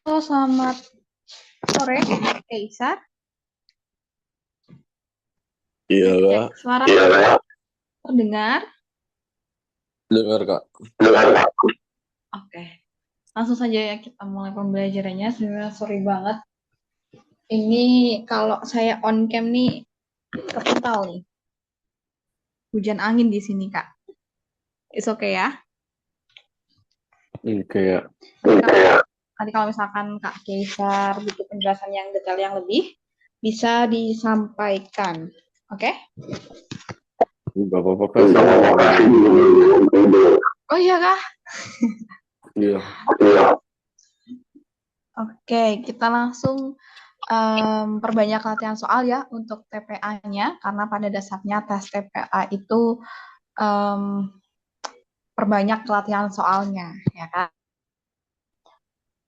Halo, selamat sore, Kaisar. Iya Cek kak, suara terdengar. dengar kak. Oke, langsung saja ya kita mulai pembelajarannya. Sebenarnya sorry banget. Ini kalau saya on cam nih kepental nih. Hujan angin di sini, Kak. It's okay ya. Kayak Nanti kalau misalkan Kak Kaisar butuh penjelasan yang detail yang lebih, bisa disampaikan. Oke? nggak apa-apa kak, saya juga lagi Oh iya, Kak. iya. Oke, kita langsung perbanyak latihan soal ya untuk TPA-nya, karena pada dasarnya tes TPA itu em, perbanyak latihan soalnya, ya kan?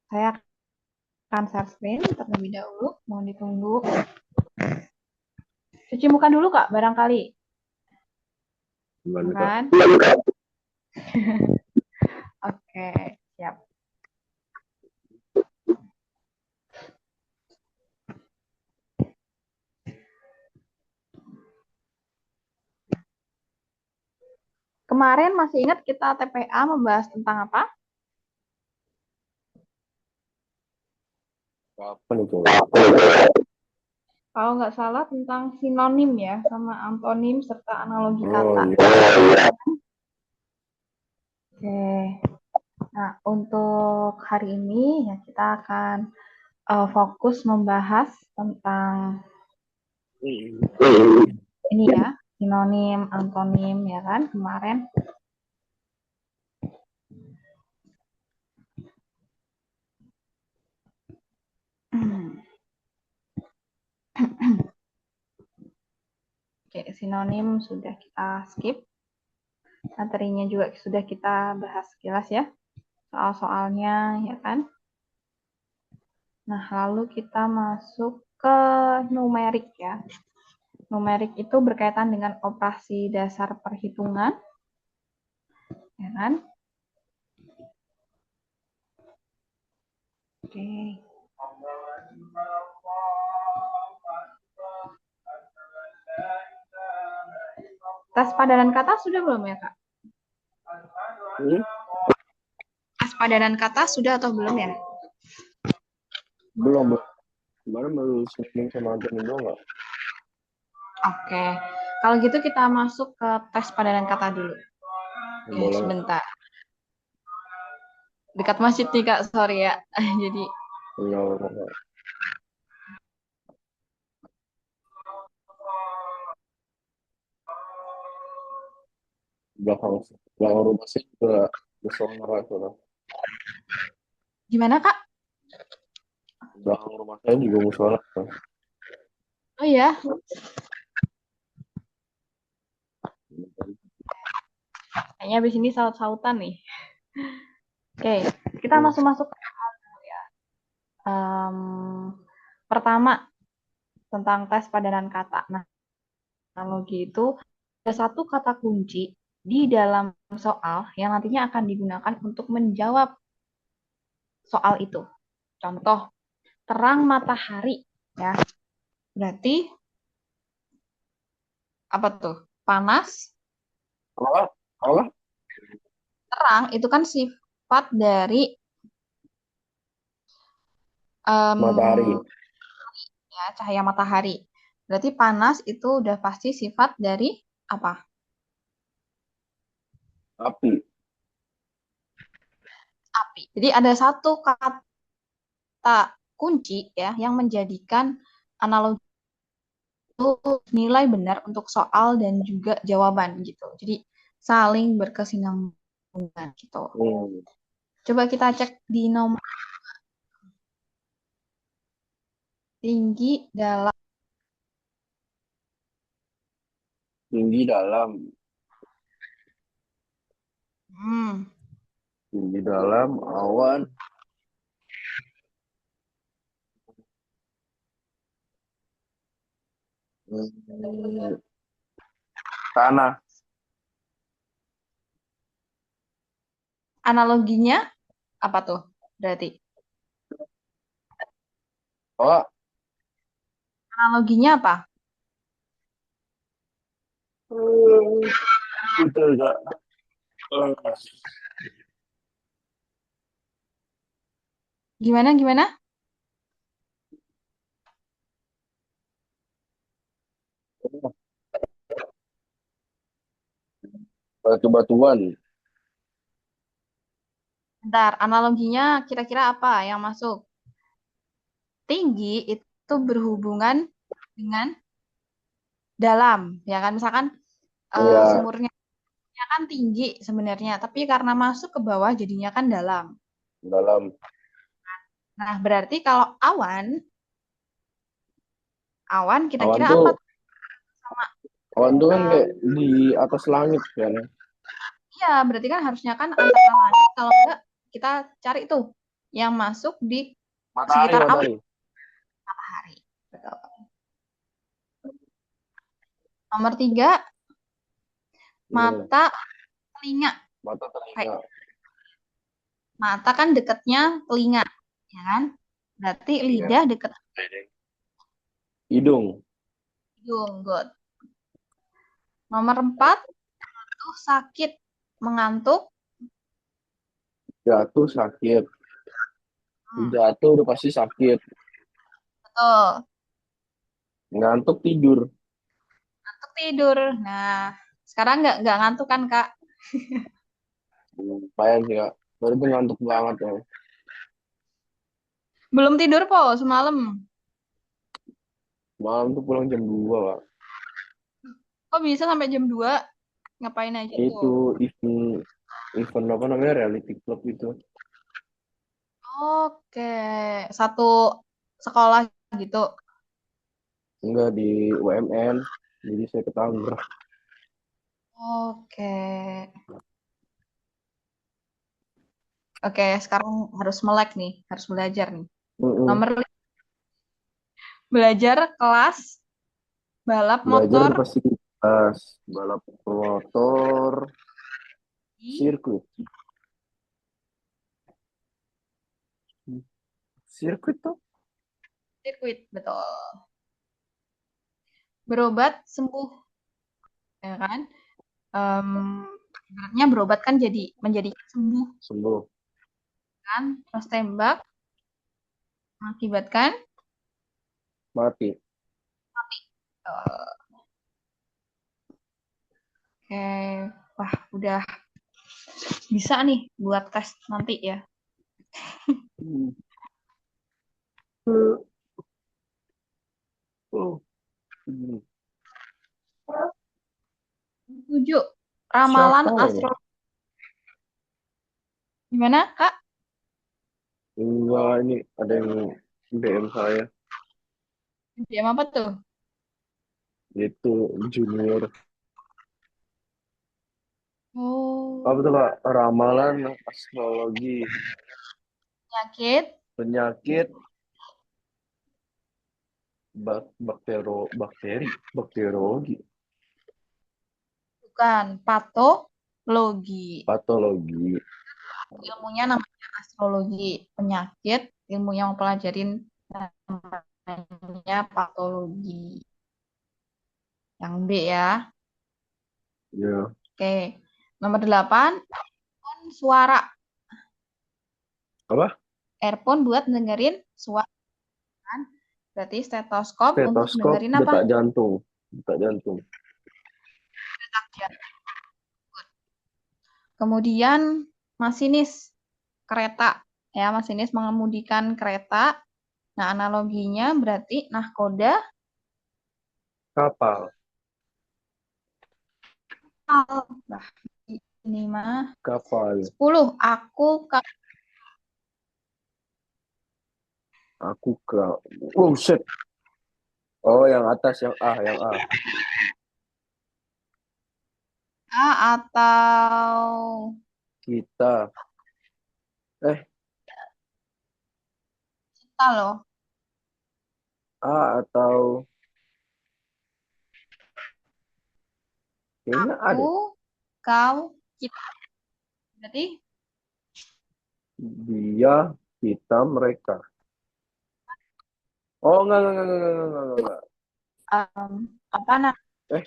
Saya akan share screen terlebih dahulu, mohon ditunggu. Cuci muka dulu Kak, barangkali, Gimana kak? kan? Oke, siap. Kemarin masih ingat kita TPA membahas tentang apa? Kapan itu? Kalau nggak salah tentang sinonim ya, sama antonim serta analogi Oh kata. iya, Oke. Nah, untuk hari ini ya kita akan fokus membahas tentang ini ya, sinonim, antonim ya kan kemarin. Oke, sinonim sudah kita skip. Materinya juga sudah kita bahas sekilas ya. Soal-soalnya ya kan. Nah, lalu kita masuk ke numerik ya. Numerik itu berkaitan dengan operasi dasar perhitungan, ya kan? Oke. Tes padanan kata sudah belum ya, Kak? hmm? Tes padanan kata sudah atau belum ya? Belum belum. Kemarin baru streaming sama Anthony doang nggak? Oke. Kalau gitu kita masuk ke tes padanan kata dulu. Oke, Boleh nggak? sebentar. Dekat masjid nih, Kak. Sorry ya. Jadi, Nggak apa-apa. Belakang belakang rumah sih juga musola kak, soalnya. gimana, Kak? Belakang rumah saya juga musola kak. Oh ya, kayaknya habis ini saut-sautan nih. Oke, kita Hmm. langsung masuk ke ya. Em, pertama, tentang tes padanan kata. Nah, analogi itu ada satu kata kunci di dalam soal yang nantinya akan digunakan untuk menjawab soal itu. Contoh, terang matahari ya. Berarti apa tuh? Panas, Apa? Apa? terang itu kan sifat dari Matahari, em, ya, cahaya matahari. Berarti panas itu udah pasti sifat dari apa? api, Api. Jadi ada satu kata kunci ya yang menjadikan analogi itu nilai benar untuk soal dan juga jawaban gitu. Jadi saling berkesinambungan gitu. hmm. Coba kita cek di nomor tinggi dalam Tinggi dalam, hmm, tinggi dalam awan, hmm. Tanah, analoginya apa tuh? Berarti. Oh, Analoginya apa? betul Kak. Eh, Gimana, gimana? Batu-batuan. Bentar, analoginya kira-kira apa yang masuk? Tinggi itu berhubungan dengan dalam, ya kan? Misalkan Ya, sumurnya kan tinggi sebenarnya, tapi karena masuk ke bawah jadinya kan dalam. dalam. Nah, berarti kalau awan, awan Awan kira-kira tuh, apa tuh? Sama awan tuh kan eh, kayak di atas langit kan. iya, berarti kan harusnya kan antara langit, kalau enggak kita cari tuh yang masuk di Matahari, sekitar awan matahari. matahari. Betul. Nomor tiga, Iya, mata, telinga. mata Kayak telinga. mata kan deketnya telinga, ya kan? Berarti Iya. lidah deket Hidung. hidung. Good. Nomor empat, tuh sakit, mengantuk. Jatuh sakit. Hmm, Jatuh udah pasti sakit. betul. Ngantuk tidur. Ngantuk tidur. Nah, sekarang nggak ngantuk kan, Kak? Lumayan sih kak. Baru tuh ngantuk banget ya. Belum tidur po semalam. Malam tuh pulang jam 2 kak. Kok bisa sampai jam 2? Ngapain aja tuh? Itu event, event apa namanya, reality club itu. Oke, satu sekolah gitu. Enggak di UMN. Jadi saya ke Tangerang. Oke. Oke, sekarang harus melek nih, harus belajar nih. Mm-mm. Nomor belajar kelas balap Belajar motor udah pasti di kelas. Balap motor. di Sirkuit. Sirkuit tuh. sirkuit, betul. Berobat sembuh, ya kan? Em, Ibaratnya berobat kan jadi menjadi sembuh, Sembuh. kan? Terus tembak mengakibatkan Mati. eh, oke, wah udah bisa nih buat tes nanti ya. Hmm. Oh. Hmm. 7. Ramalan Siapa ini? astro. Gimana, Kak? Enggak, ini ada yang DM saya. Diam apa tuh? Itu junior. Apa Oh, tuh Kak? Ramalan astrologi. penyakit Penyakit bakteri. Bakteriologi. bukan patologi. Patologi. Ilmunya namanya astrologi. Penyakit, ilmu yang mempelajarin namanya patologi. Yang B ya. Ya. Oke. Nomor 8, suara. Apa? Earphone buat dengerin suara, kan? Berarti stetoskop untuk Stetoskop dengerin apa? detak jantung. Detak jantung. Kemudian masinis kereta. Ya, masinis mengemudikan kereta. Nah, analoginya berarti nahkoda. Kapal. Nah, ini mah Kapal. 10. Aku ke Aku ke. Oh shit. Oh yang atas yang A, yang A. A atau Kita. Eh, kita loh. A atau kayaknya A Aku, deh. kau, kita. Berarti Dia, kita, mereka. Oh, enggak. Em, apa namanya Eh,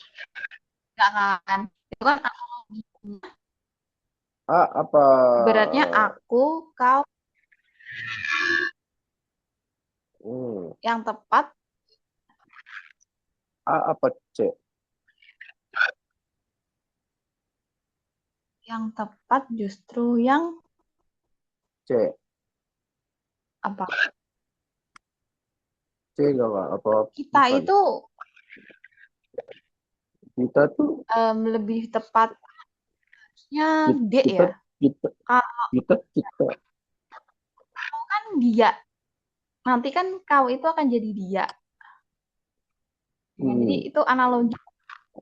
kan? Itu kan analogi. A apa? Ibaratnya aku, kau, Hmm. yang tepat, A apa C? yang tepat justru yang C. apa? C enggak apa Kita bukan? itu Kita tuh lebih tepatnya D kita ya. kita Kalau kita. kan dia, nanti kan kau itu akan jadi dia. Ya, jadi Hmm. itu analogi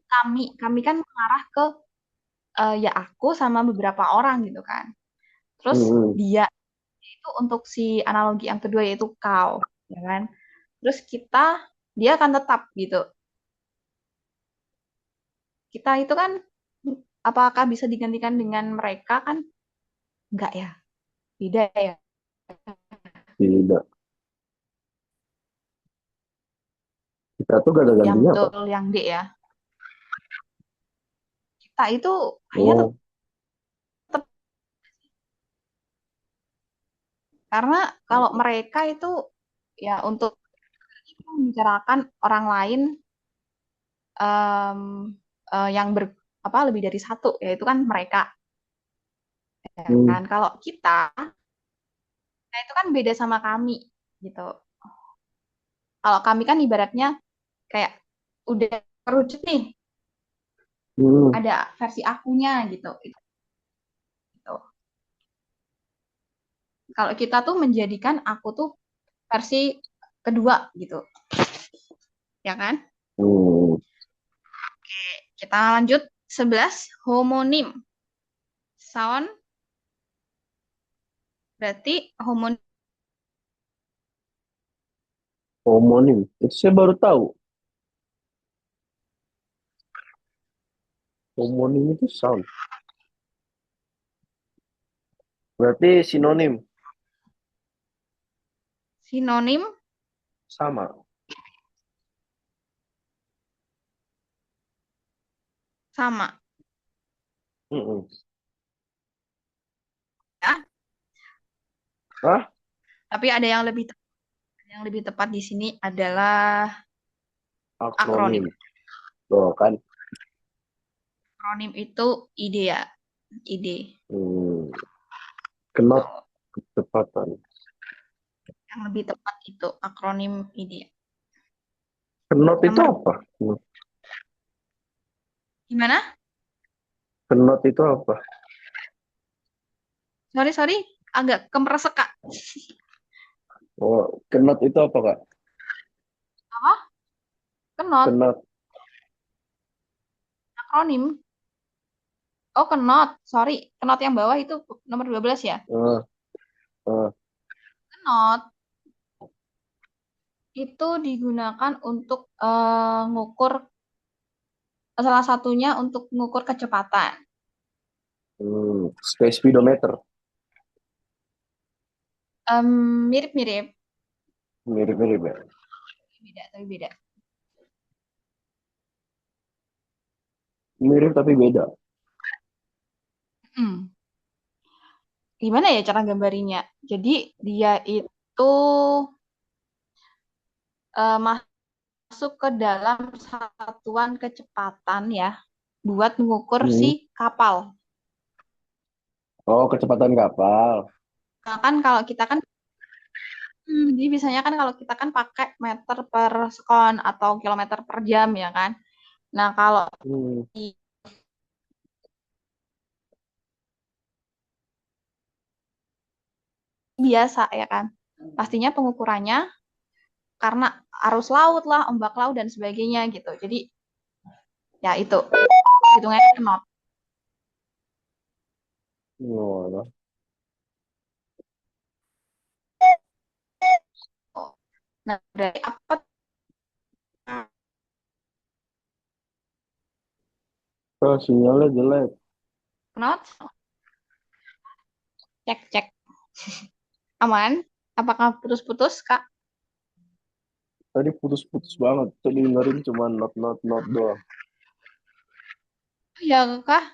kami. Kami kan mengarah ke ya aku sama beberapa orang gitu kan. Terus Hmm. dia itu untuk si analogi yang kedua yaitu kau, ya kan? Terus kita dia akan tetap gitu. Kita itu kan apakah bisa digantikan dengan mereka kan? Enggak ya, beda ya. Tidak. Kita tuh gak ada Yang gantinya apa? betul yang D ya. Kita itu hanya Oh. tetap karena kalau mereka itu ya untuk membicarakan orang lain em, yang apa lebih dari satu yaitu kan mereka ya Hmm. kan. Kalau kita nah itu kan beda sama kami gitu. Kalau kami kan ibaratnya kayak udah kerucut nih, Hmm. ada versi akunya gitu. Gitu. Kalau kita tuh menjadikan aku tuh versi kedua gitu, ya kan? Hmm. Kita lanjut 11 homonim. Sound berarti homonim Homonim. Itu saya baru tahu. Homonim itu sound. Berarti sinonim sinonim sama. sama Mm-mm. ya, Hah? tapi ada yang lebih tepat di sini adalah Akronim. akronim. Tuh kan. Akronim itu ide ya, ide. Hmm. Kenot Tuh. ketepatan. Yang lebih tepat itu akronim ide. Kenot itu Nomor apa? gimana? Kenot itu apa? Sorry, sorry, agak kemeresek, Kak. Oh, kenot itu apa, Kak? Apa? Kenot, Kenot. akronim. Oh, kenot. Sorry, kenot yang bawah itu nomor 12 ya. Eh, eh. Kenot itu digunakan untuk ngukur salah satunya untuk mengukur kecepatan. Space speedometer. Mirip-mirip, Mirip-mirip ya. beda tapi beda. Mirip tapi beda. Hmm. Gimana ya cara gambarinya? Jadi dia itu masuk ke dalam satuan kecepatan ya, buat mengukur si Hmm. kapal. Oh, kecepatan kapal. Nah, kan kalau kita kan, jadi biasanya kan kalau kita kan pakai meter per sekon atau kilometer per jam ya kan. Nah kalau Hmm. di biasa ya kan, pastinya pengukurannya karena arus laut lah, ombak laut dan sebagainya gitu. Jadi ya itu hitungannya knot. Oh, Nah dari apa oh, sinyalnya jelek. knot? Cek cek aman? Apakah putus-putus Kak? Tadi putus-putus banget. Tadi dengerin cuma not doang. Ya kah?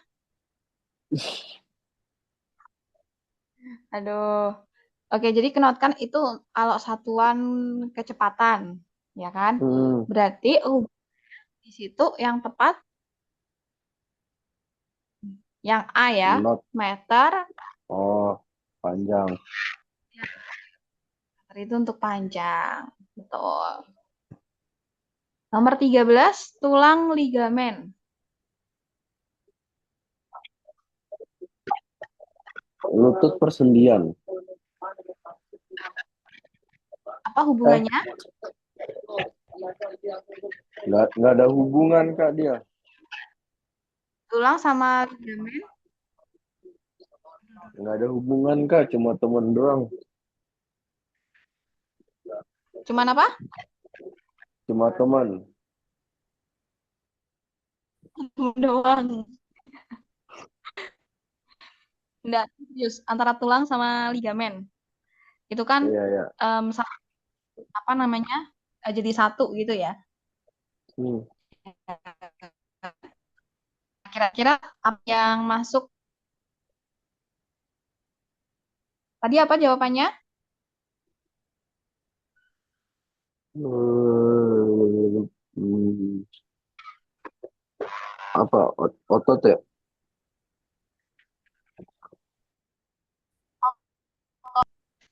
Aduh. Oke, jadi kenotkan itu kalau satuan kecepatan, ya kan? Hmm, Berarti di situ yang tepat yang A ya, not. meter, Oh, panjang. meter itu untuk panjang. Betul. Nomor 13 tulang ligamen. Lutut persendian. Apa Eh, hubungannya? nggak ada hubungan Kak dia. Tulang sama ligamen? Nggak ada hubungan Kak, cuma temen doang. Cuman apa? Cuma teman. Doang. Enggak, serius. Antara tulang sama ligamen. Itu kan Iya, ya. apa namanya? Jadi satu gitu ya. Hmm. Kira-kira apa yang masuk? Tadi apa jawabannya? Hmm, apa otot ya?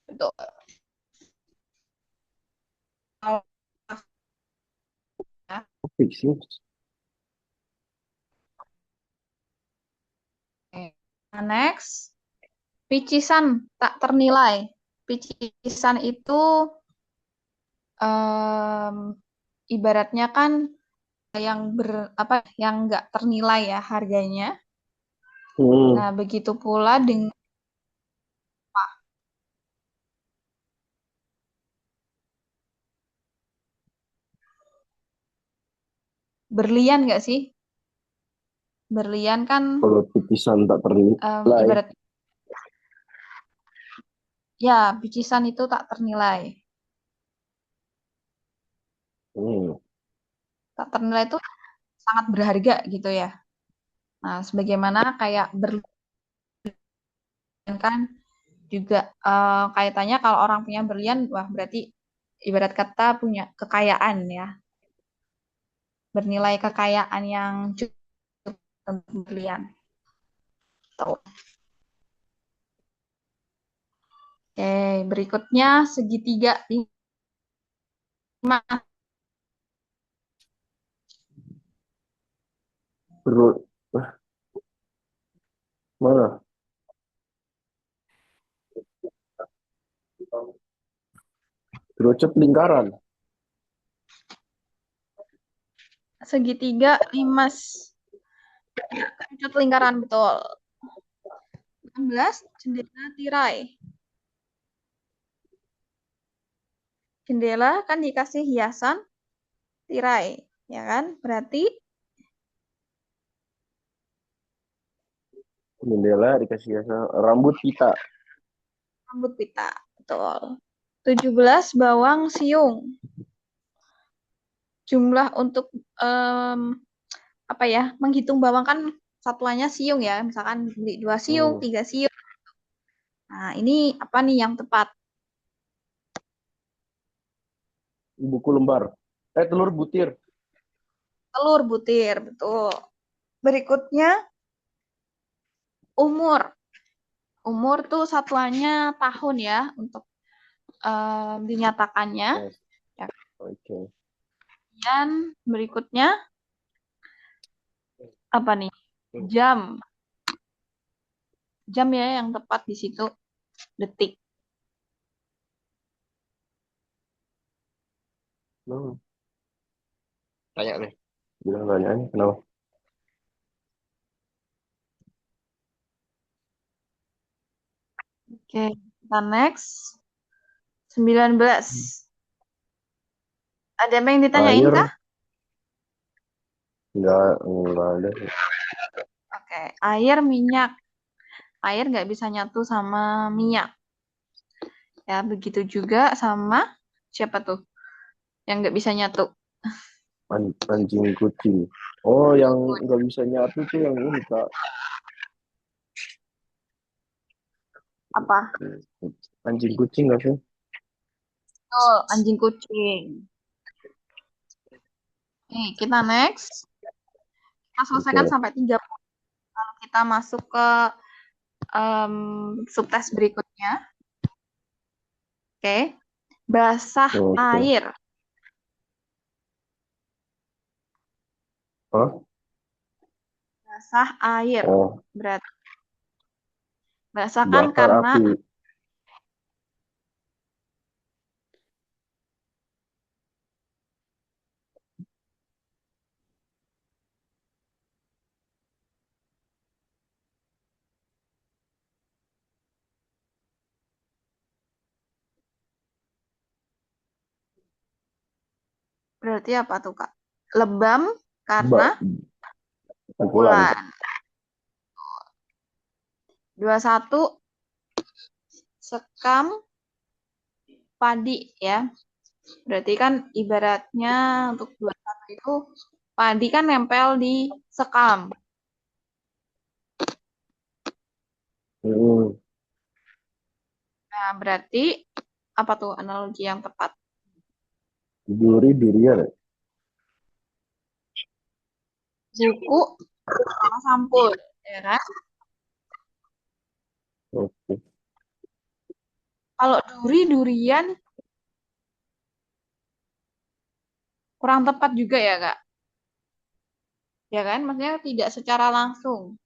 Betul. Oh, ya. Topik sih. Oke. Nah, next, picisan tak ternilai. Picisan itu em, ibaratnya kan yang yang nggak ternilai ya harganya. Hmm, Nah, begitu pula dengan berlian nggak sih? Berlian kan kalau pipisan tak ternilai. ibarat ya picisan itu tak ternilai. Hmm, Tak ternilai itu sangat berharga gitu ya. Nah, sebagaimana kayak berlian kan juga kaitannya kalau orang punya berlian, wah berarti ibarat kata punya kekayaan ya, bernilai kekayaan yang cukup untuk berlian. Tuh. Oke, berikutnya segitiga lima. perut mana? Kerucut lingkaran. Segitiga limas. Ya, kerucut lingkaran betul. 16 jendela tirai. Jendela kan dikasih hiasan tirai, ya kan? Berarti Jendela dikasih hiasan rambut pita. rambut pita. Betul. 17 bawang siung. Jumlah untuk em, apa ya? Menghitung bawang kan satuannya siung ya. Misalkan beli 2 siung, Hmm, 3 siung. Nah, ini apa nih yang tepat? buku lembar. Telur butir. Telur butir, betul. Berikutnya umur. Umur tuh satuannya tahun ya untuk dinyatakannya. Yes, Ya. oke. Kemudian berikutnya apa nih? Jam. Jam ya yang tepat di situ detik. Hmm, tanya nih. Bilang tanya nih, kenapa? Oke, kita next. 19. Ada yang ditanyain kah? Air, enggak ada. Oke, air, minyak. Air nggak bisa nyatu sama minyak. Ya, begitu juga sama siapa tuh? yang nggak bisa nyatu. Anjing kucing. Oh, yang nggak bisa nyatu tuh yang ini, Kak. Apa? Anjing kucing nggak sih? Oh, anjing kucing. Nih, kita next. Kita selesaikan Oke, sampai 30. Lalu kita masuk ke subtes berikutnya. Oke. Basah oke. air. Hah? Basah air. Oh, Berarti basah kan bakar karena api. berarti apa tuh, Kak? Lebam karena Ba pukulan. pukulan. 21 sekam padi ya. Berarti kan ibaratnya untuk 21 itu padi kan nempel di sekam. Hmm, Nah, berarti apa tuh analogi yang tepat? durian. Ya? Buku sama sampul, ya kan? Oke. Kalau durian kurang tepat juga ya, Kak? Ya kan? Maksudnya tidak secara langsung.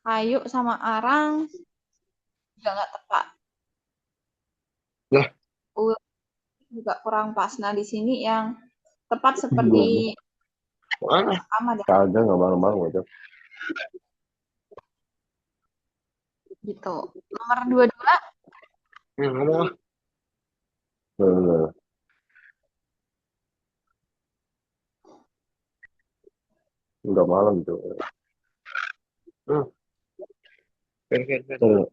Kayu sama arang juga nggak tepat. Lah, Ulet juga kurang pas. Nah, di sini yang tepat seperti gimana? Mana? sekam ada Kagak, nggak bareng-bareng itu. gitu. Nomor 22, Mana? Bener. Nggak malam itu. Hmm. Tuh.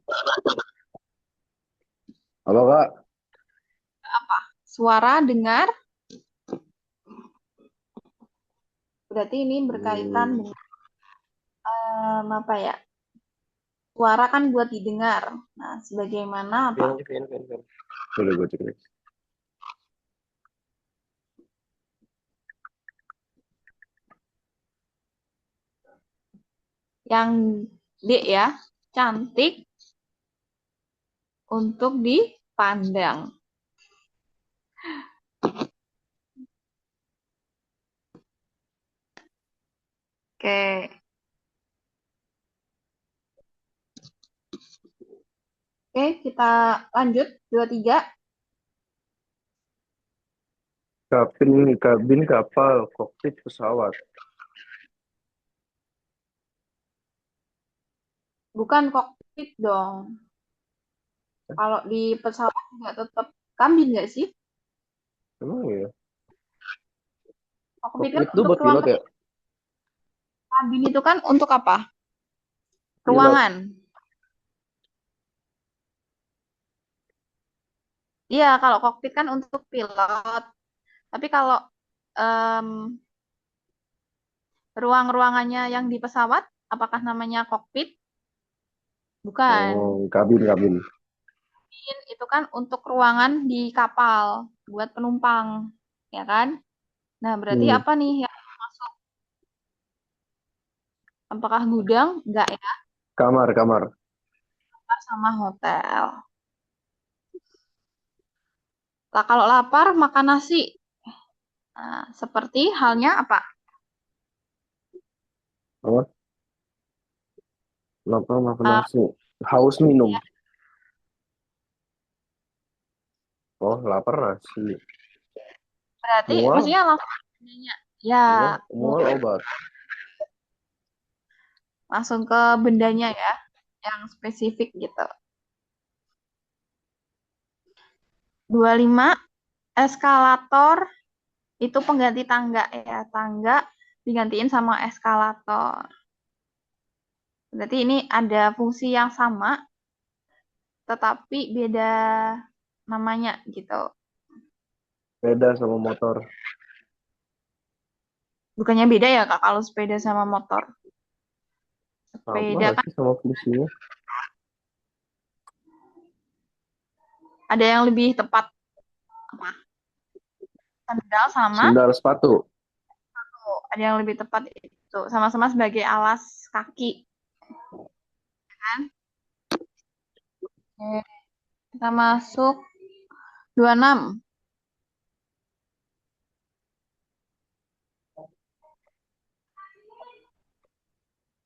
Halo, Kak. suara dengar. Berarti ini berkaitan Hmm. dengan apa ya? Suara kan buat didengar. Nah, sebagaimana apa? Udah gue cek nih. Yang D ya, cantik untuk dipandang. Oke, oke kita lanjut. 23. Kabin kapal, kokpit pesawat. Bukan kokpit dong. Kalau di pesawat juga tetap kabin nggak sih? Emang ya? Kokpit kan Kokpit tuh untuk buat ruang pilot ya? kerja. Kabin itu kan untuk apa? Pilot. Ruangan. Iya, kalau kokpit kan untuk pilot. Tapi kalau em, ruang-ruangannya yang di pesawat, apakah namanya kokpit? Bukan. Oh, kabin. Itu kan untuk ruangan di kapal buat penumpang, ya kan? Nah, berarti Hmm. apa nih yang masuk? Apakah gudang? Enggak ya, Kamar. kamar sama hotel. Lah, kalau lapar makan nasi. Nah, seperti halnya apa? Apa? Lapar makan Eh, nasi. Haus minum. ya, Oh, lapar nasi. berarti Mual. maksudnya langsung nanya. Ya, Mual obat. langsung ke bendanya ya, yang spesifik gitu. 25, eskalator itu pengganti tangga ya. Tangga digantiin sama eskalator. Berarti ini ada fungsi yang sama, tetapi beda namanya gitu. Beda sama motor. Bukannya beda ya Kak kalau sepeda sama motor? Sama Sepeda nggak kan sih sama fungsinya? ada yang lebih tepat apa? Sandal sama Sendal sepatu. ada yang lebih tepat itu sama-sama sebagai alas kaki kan? Oke, kita masuk 26.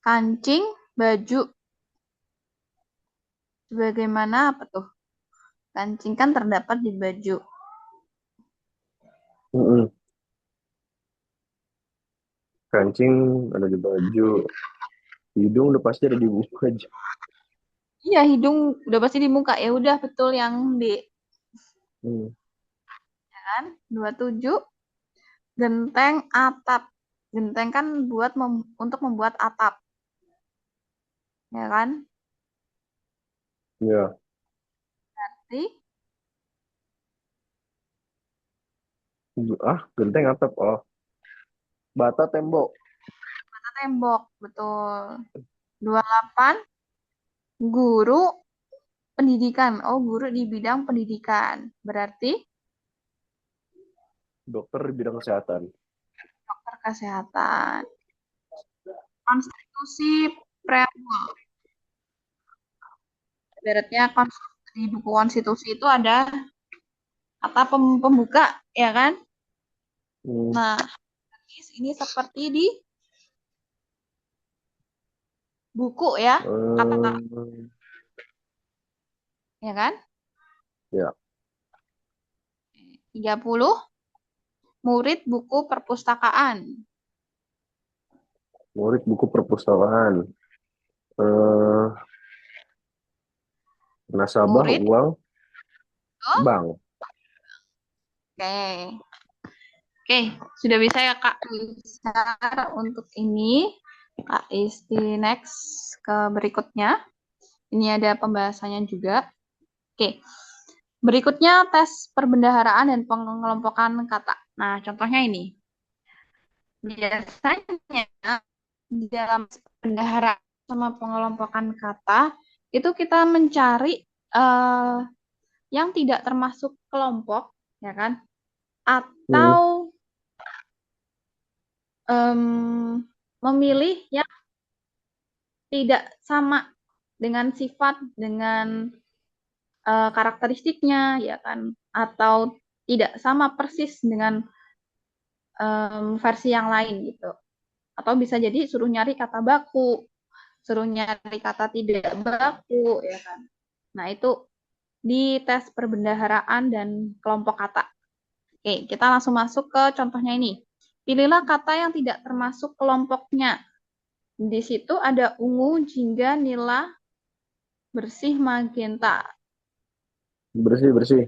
Kancing, baju. Sebagaimana apa tuh? Kancing kan terdapat di baju. Mm-mm. Kancing ada di baju. Hidung udah pasti ada di buku aja. Iya, hidung udah pasti di muka. Ya udah betul yang D Hmm. kan? 27. Genteng atap. Genteng kan untuk membuat atap, ya kan? Ya, Jadi genteng atap. Oh, bata tembok. tembok, betul. 28. Guru pendidikan. Oh, guru di bidang pendidikan. Berarti Dokter di bidang kesehatan. dokter kesehatan. Konstitusi preambul. Ibaratnya di buku konstitusi itu ada kata pembuka, ya kan? Hmm. Nah, ini seperti di buku ya, kata Eh, ya kan? ya, 30. Murid buku perpustakaan. murid buku perpustakaan. Eh, Nasabah Murid, uang oh, bank. oke. Oke, sudah bisa ya Kak Bisa untuk ini. Kak Isti next ke berikutnya. Ini ada pembahasannya juga. Oke, berikutnya tes perbendaharaan dan pengelompokan kata. Nah, contohnya ini. Biasanya di dalam perbendaharaan sama pengelompokan kata, itu kita mencari eh, yang tidak termasuk kelompok, ya kan? Hmm. Atau memilih yang tidak sama dengan sifat, dengan karakteristiknya, ya kan? Atau tidak sama persis dengan versi yang lain gitu. Atau bisa jadi suruh nyari kata baku, suruh nyari kata tidak baku, ya kan? Nah, itu di tes perbendaharaan dan kelompok kata. Oke, kita langsung masuk ke contohnya ini. Pilihlah kata yang tidak termasuk kelompoknya. Di situ ada ungu, jingga, nila, bersih, magenta. Bersih, bersih,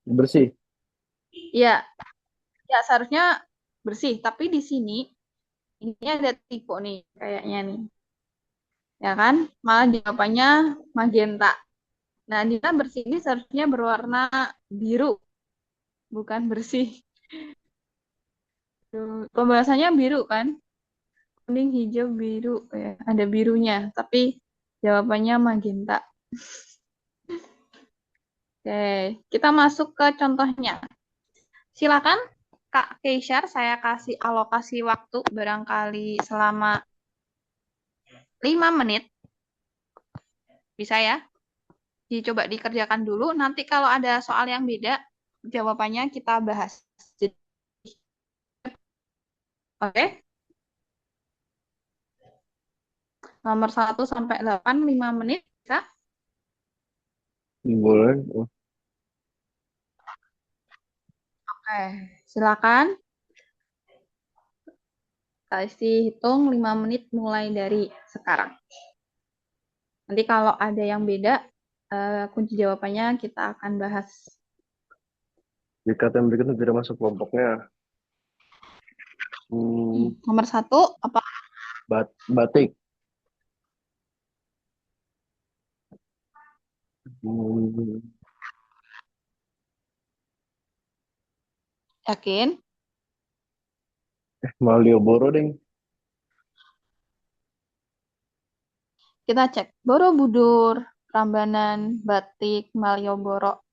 bersih. Ya, ya seharusnya bersih, tapi di sini ini ada tipe nih kayaknya nih. Ya kan? Malah jawabannya magenta. Nah, nila bersih ini seharusnya berwarna biru, bukan bersih. Pembahasannya biru kan? Kuning, hijau, biru. Ya, ada birunya, tapi jawabannya magenta. Oke, kita masuk ke contohnya. Silakan Kak Keishar, saya kasih alokasi waktu barangkali selama 5 menit. Bisa ya? Dicoba dikerjakan dulu. Nanti kalau ada soal yang beda, jawabannya kita bahas. Oke? Nomor 1 sampai 8, 5 menit. Bisa? Boleh. Oh, Oke, silakan. Kasih hitung 5 menit mulai dari sekarang. Nanti kalau ada yang beda, kunci jawabannya kita akan bahas. jika kata yang berikutnya tidak masuk kelompoknya. Hmm, Nomor 1, apa? batik. Hmm, Yakin? Malioboro deh. Kita cek. Borobudur, Prambanan, Batik, Malioboro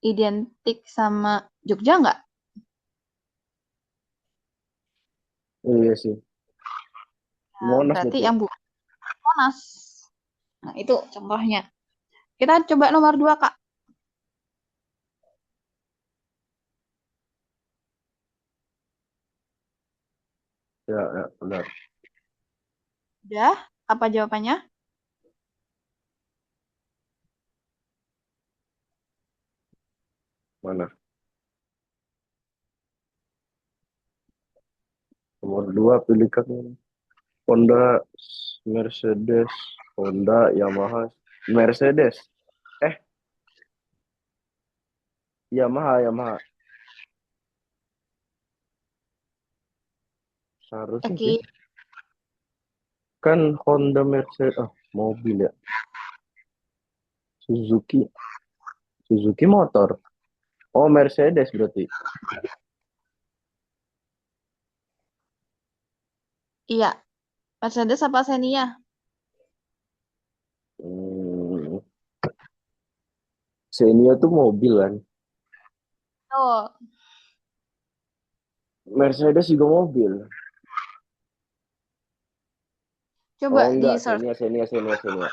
identik sama Jogja nggak? Iya sih. Nah, Monas berarti berarti ya. yang bukan Monas. Nah, itu contohnya. Kita coba nomor 2, Kak. Ya, ya, benar. Udah? Apa jawabannya? Mana? Nomor dua pilih kan. Honda, Mercedes, Honda, Yamaha, Mercedes. Eh, Yamaha, Yamaha. Seharusnya sih. Oke. Kan Honda, Mercedes. Ah, mobil ya. Suzuki. Suzuki motor. Oh, Mercedes berarti. Iya. Mercedes apa Xenia? Hmm, Xenia tuh mobil kan. Oh, Mercedes juga mobil. coba Oh, di enggak. search. Xenia, Xenia, Xenia, Xenia.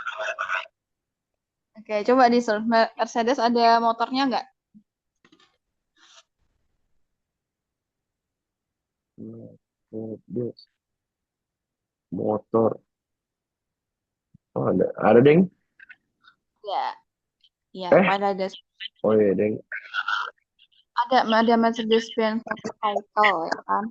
Oke, coba di search. Mercedes ada motornya nggak? Mercedes. Motor. Oh, ada. Ada, Deng. Ya, ya. Eh, Pada oh iya, Deng. ada Mercedes-Benz Vehicle ya kan?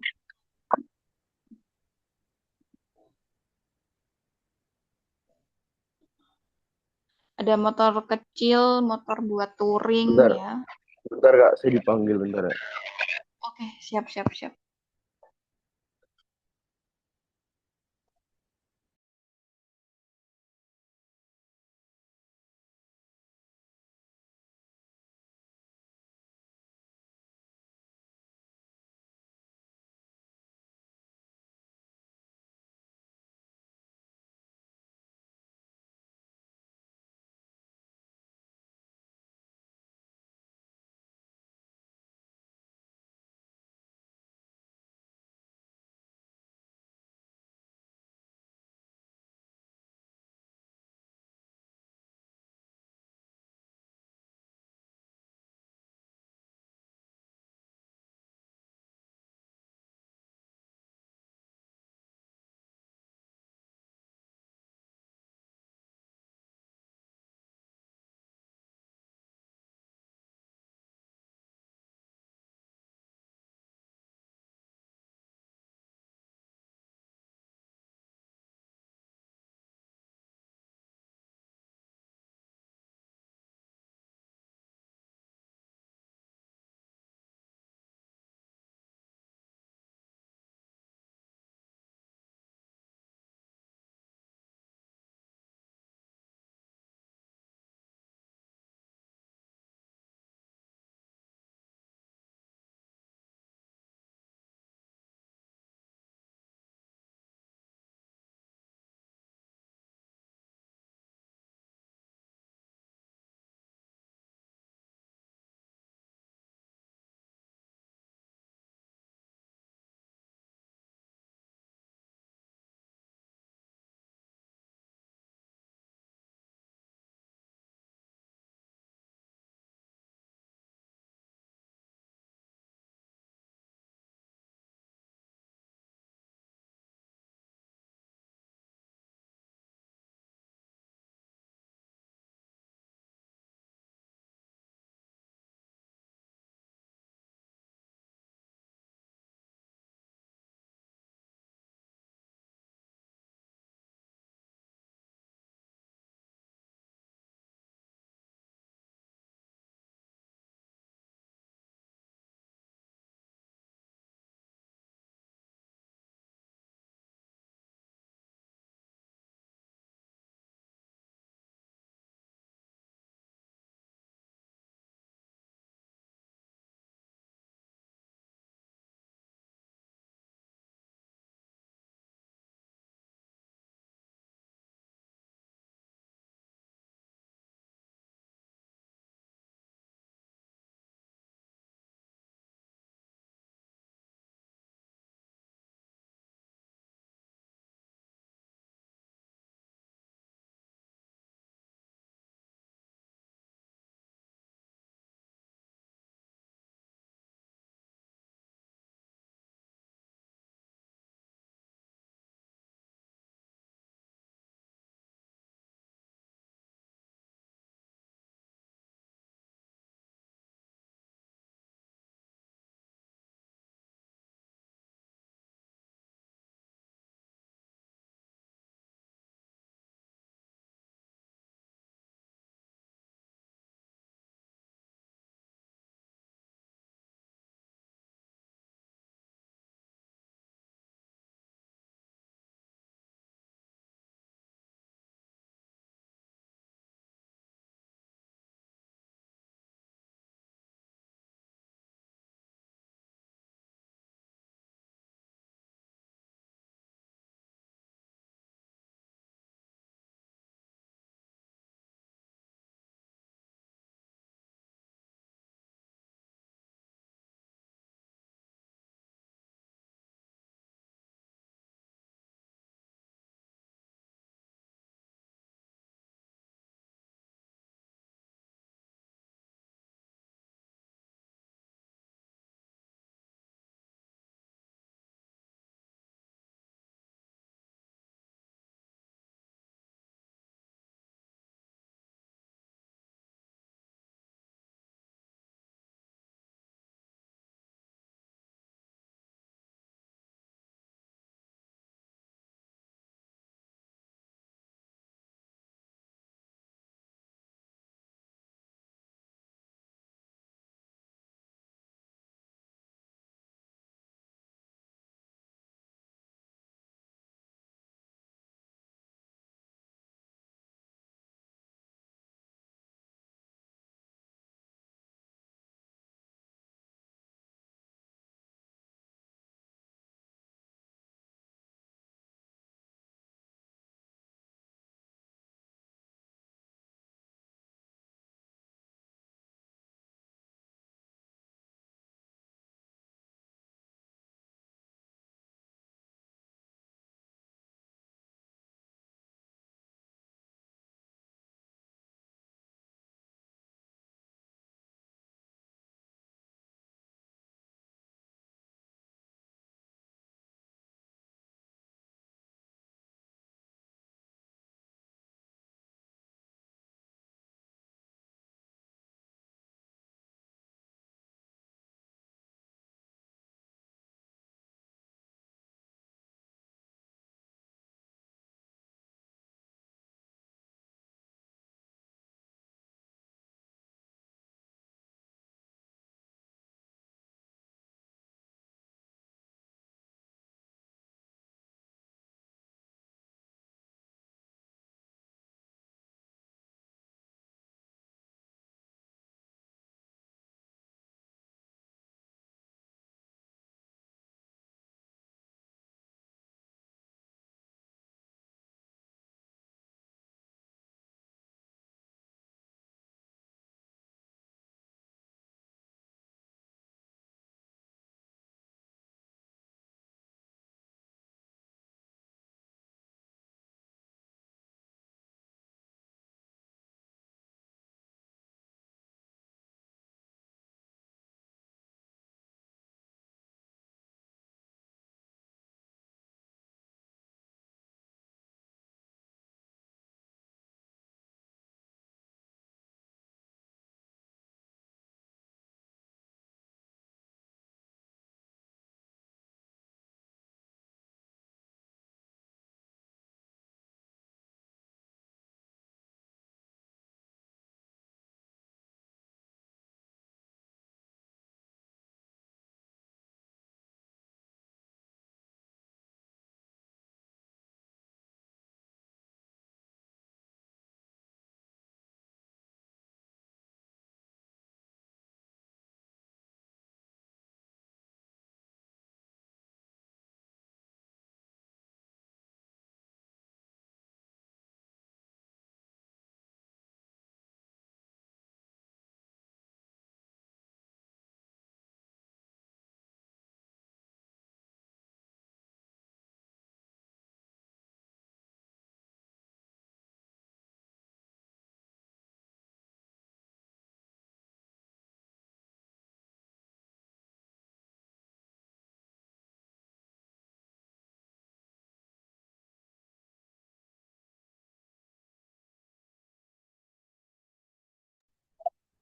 Ada motor kecil, motor buat touring Bentar, ya. bentar Kak. Saya dipanggil bentar ya. Oke, siap, siap, siap.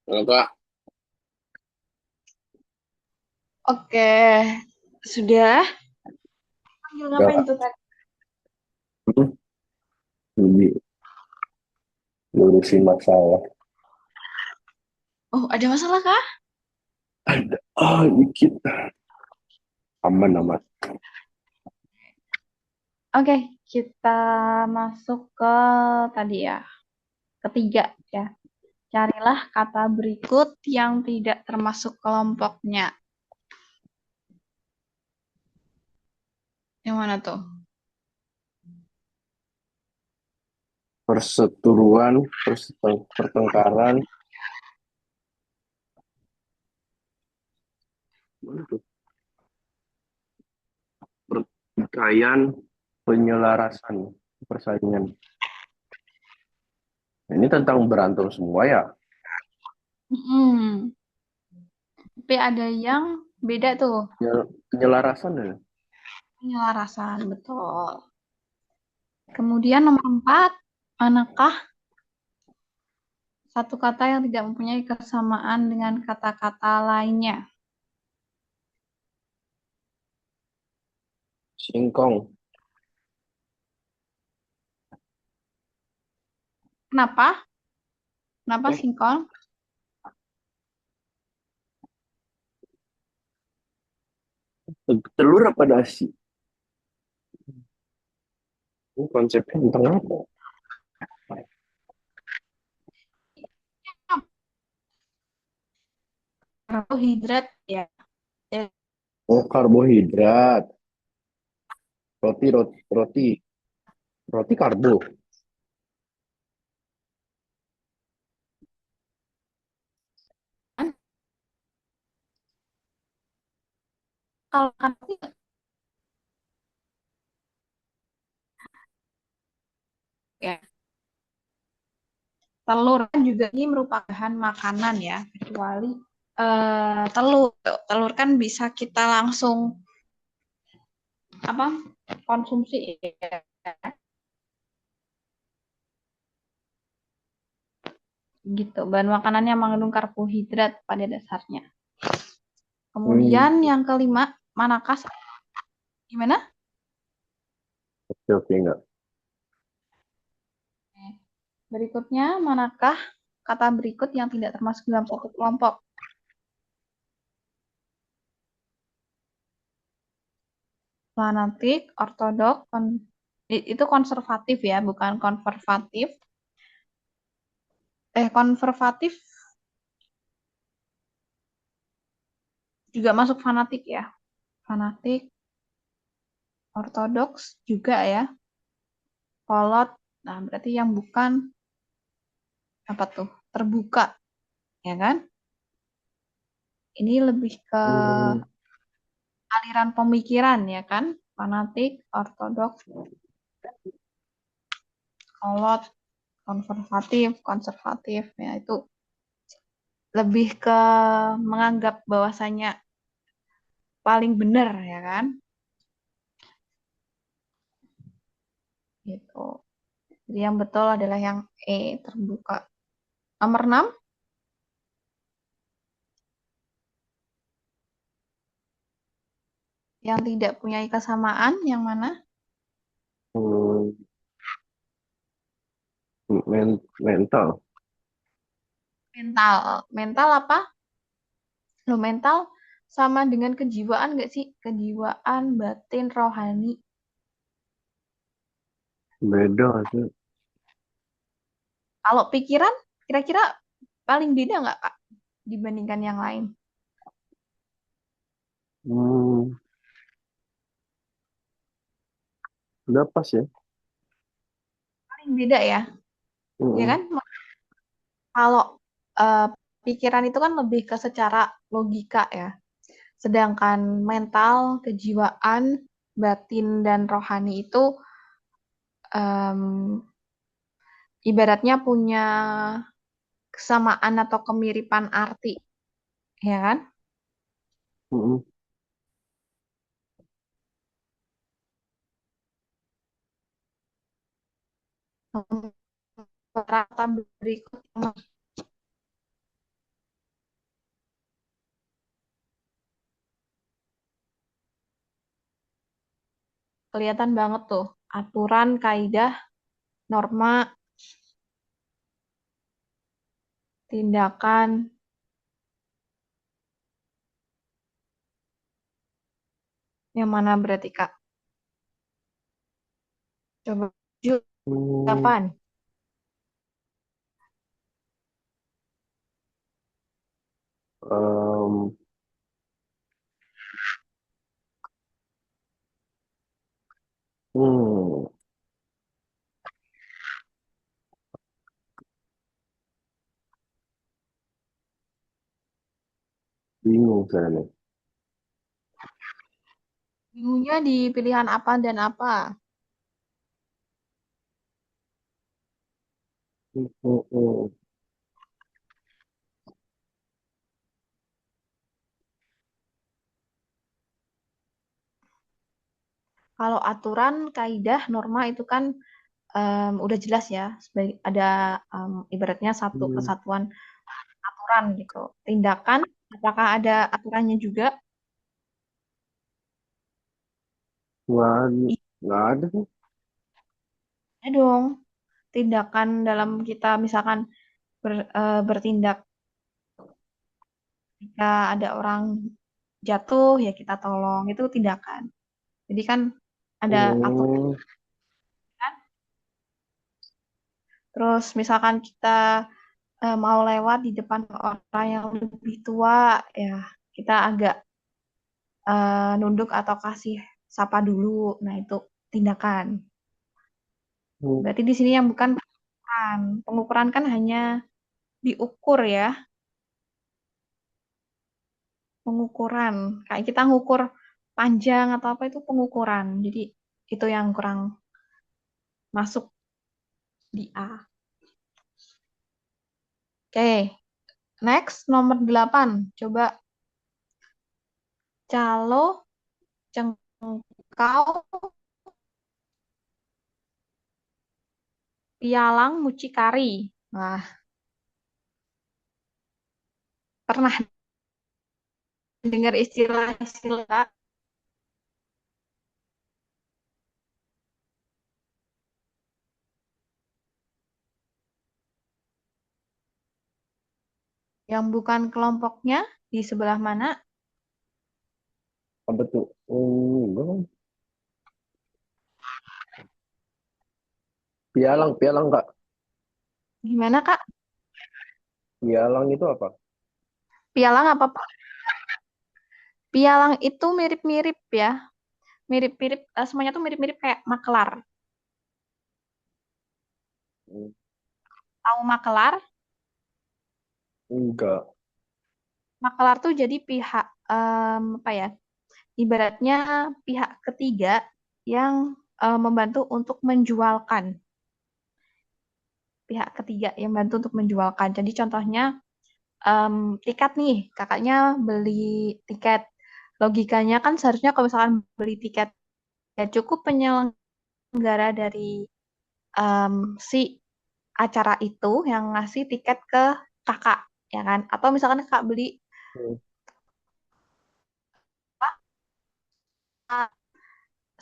Kalau Kak, Oke, sudah. Panggil udah ngapain Kak. tuh tadi? Lebih ngurusin masalah. Oh, ada masalah kah? Ada, dikit. Aman, aman. Oke, kita masuk ke tadi ya, ketiga ya. Carilah kata berikut yang tidak termasuk kelompoknya. Yang mana tuh? Perseteruan, pertengkaran, mana tuh? Pertikaian, penyelarasan, persaingan. Ini tentang berantem semua ya. Hmm, tapi ada yang beda tuh. Penyelarasan ya. Penyelarasan, betul. Kemudian nomor 4, manakah satu kata yang tidak mempunyai kesamaan dengan kata-kata lainnya? Singkong. Kenapa? Kenapa Eh, singkong? telur apa nasi? Ini konsepnya tentang apa? Karbohidrat ya. Ya, Oh, karbohidrat. Roti, roti, roti. Roti karbo. kan? Kalau karbo ya, telur kan juga ini merupakan bahan makanan ya, kecuali telur. Telur kan bisa kita langsung apa konsumsi ya. Gitu. Bahan makanan yang mengandung karbohidrat pada dasarnya. Hmm, Kemudian yang kelima, manakah gimana? oke, oke, enggak. Berikutnya, manakah kata berikut yang tidak termasuk dalam satu kelompok? Fanatik, ortodok, itu konservatif ya, bukan konservatif. Konservatif juga masuk fanatik ya. Fanatik, ortodoks juga ya. Kolot, nah berarti yang bukan apa tuh? Terbuka, ya kan? Ini lebih ke Hmm, aliran pemikiran ya kan? Fanatik, ortodoks, kolot, konservatif, konservatif ya itu lebih ke menganggap bahwasanya paling benar ya kan? Gitu. Jadi yang betul adalah yang terbuka. Nomor 6 yang tidak punya kesamaan yang mana? hmm, mental. Mental. Mental apa? Lo mental sama dengan kejiwaan nggak sih? Kejiwaan, batin, rohani. Beda sih. Kalau pikiran, kira-kira paling beda nggak Kak dibandingkan yang lain? Hmm, udah pas ya. Paling beda ya, ya Hmm, kan? Kalau eh, pikiran itu kan lebih ke secara logika ya. Sedangkan mental, kejiwaan, batin, dan rohani itu em, ibaratnya punya kesamaan atau kemiripan arti, ya kan? hmm, Kata berikut kelihatan banget tuh aturan, kaidah, norma, tindakan. Yang mana berarti Kak? Coba jujur, Hmm, kapan? em, hmm, bingung saya nih. Bingungnya di pilihan apa dan apa? Hmm, hmm, hmm. Kalau aturan, kaidah, norma itu kan udah jelas ya. Sebagai ada ibaratnya satu Hmm, kesatuan aturan gitu. Tindakan, apakah ada aturannya juga? nggak ada, nggak ada sih. Iya dong. Tindakan dalam kita misalkan bertindak jika ada orang jatuh ya kita tolong itu tindakan. Jadi kan ada aturan Hmm, kan. Terus misalkan kita mau lewat di depan orang yang lebih tua ya kita agak nunduk atau kasih sapa dulu. Nah itu tindakan. hmm, Berarti di sini yang bukan pengukuran. Pengukuran kan hanya diukur ya, pengukuran. Kayak kita ngukur panjang atau apa itu pengukuran. Jadi itu yang kurang masuk di A. Oke, next nomor 8. Coba calo, cengkau, pialang, mucikari. Nah, pernah dengar istilah-istilah yang bukan kelompoknya di sebelah mana? apa tuh? Hmm, enggak. Pialang, pialang Kak. Gimana, Kak? Pialang itu apa? Pialang apa, Pak? Pialang itu mirip-mirip ya. Mirip-mirip, semuanya tuh mirip-mirip kayak makelar. Hmm, Tahu makelar? enggak. Makelar tuh jadi pihak, apa ya, ibaratnya pihak ketiga yang membantu untuk menjualkan. Pihak ketiga yang membantu untuk menjualkan. Jadi contohnya, tiket nih, kakaknya beli tiket. Logikanya kan seharusnya kalau misalkan beli tiket, ya cukup penyelenggara dari si acara itu yang ngasih tiket ke kakak, ya kan? Atau misalkan kakak beli Hmm,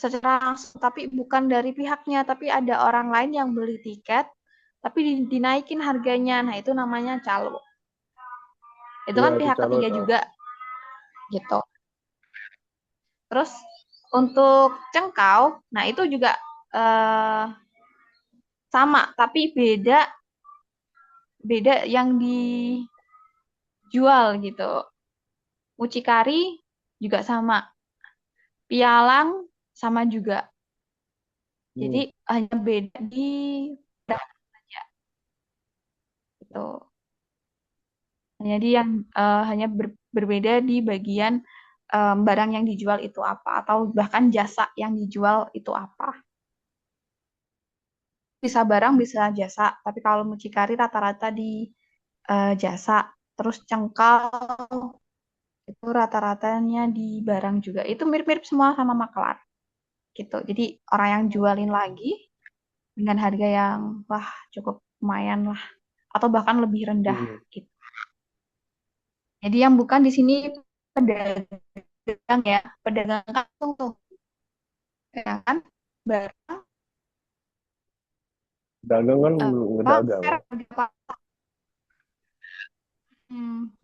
secara langsung, tapi bukan dari pihaknya, tapi ada orang lain yang beli tiket, tapi dinaikin harganya. Nah, itu namanya calo. Itu iya kan itu pihak calo ketiga tahu. juga, gitu. Terus untuk cengkau, nah itu juga eh, sama, tapi beda beda yang dijual gitu. Mucikari juga sama, pialang sama juga. Jadi Hmm, hanya beda di bahan saja gitu. Hanya berbeda di bagian barang yang dijual itu apa atau bahkan jasa yang dijual itu apa. Bisa barang bisa jasa, tapi kalau mucikari rata-rata di jasa. Terus cengkal itu rata-ratanya di barang juga. Itu mirip-mirip semua sama makelar gitu. Jadi orang yang jualin lagi dengan harga yang wah cukup lumayan lah atau bahkan lebih rendah hmm. gitu. Jadi yang bukan di sini pedagang ya, pedagang kantong tuh. ya kan? Barang Dagang kan apa? ngedagang Fair, ya. apa?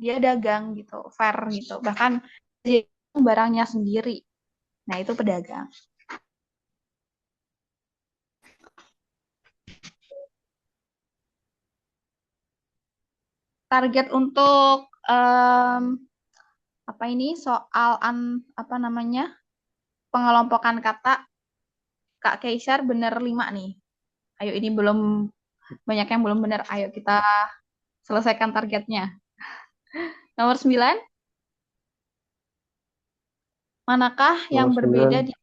Dia dagang gitu, fair gitu. Bahkan dia barangnya sendiri. Nah, itu pedagang. Target untuk apa ini soal apa namanya pengelompokan kata Kak Kaisar bener 5 nih. Ayo ini belum banyak yang belum bener. Ayo kita selesaikan targetnya. Nomor 9, manakah yang Nomor berbeda 9, di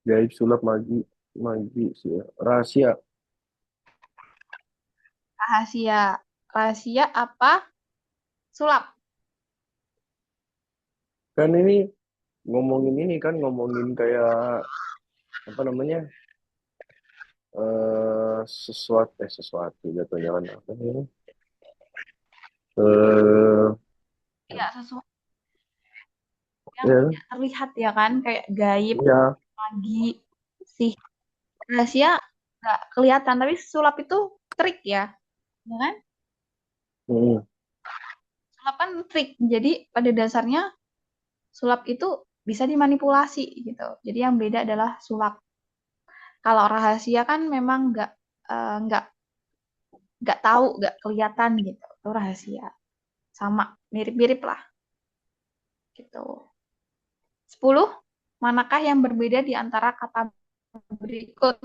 gaib, sulap, magi, magi sih ya. Rahasia. rahasia? Rahasia apa? Sulap. Kan ini ngomongin ini kan ngomongin kayak apa namanya? Sesuatu jatuhnya kan apa ini? Eh Ya, sesuatu yang ya, tidak terlihat ya kan, kayak gaib, ya. magi, sih. Rahasia nggak kelihatan, tapi sulap itu trik ya kan? Hmm. Sulap kan trik. Jadi pada dasarnya sulap itu bisa dimanipulasi gitu. Jadi yang beda adalah sulap. Kalau rahasia kan memang nggak tahu, nggak kelihatan gitu. Itu rahasia. Sama mirip-mirip lah gitu. 10, manakah yang berbeda di antara kata berikut?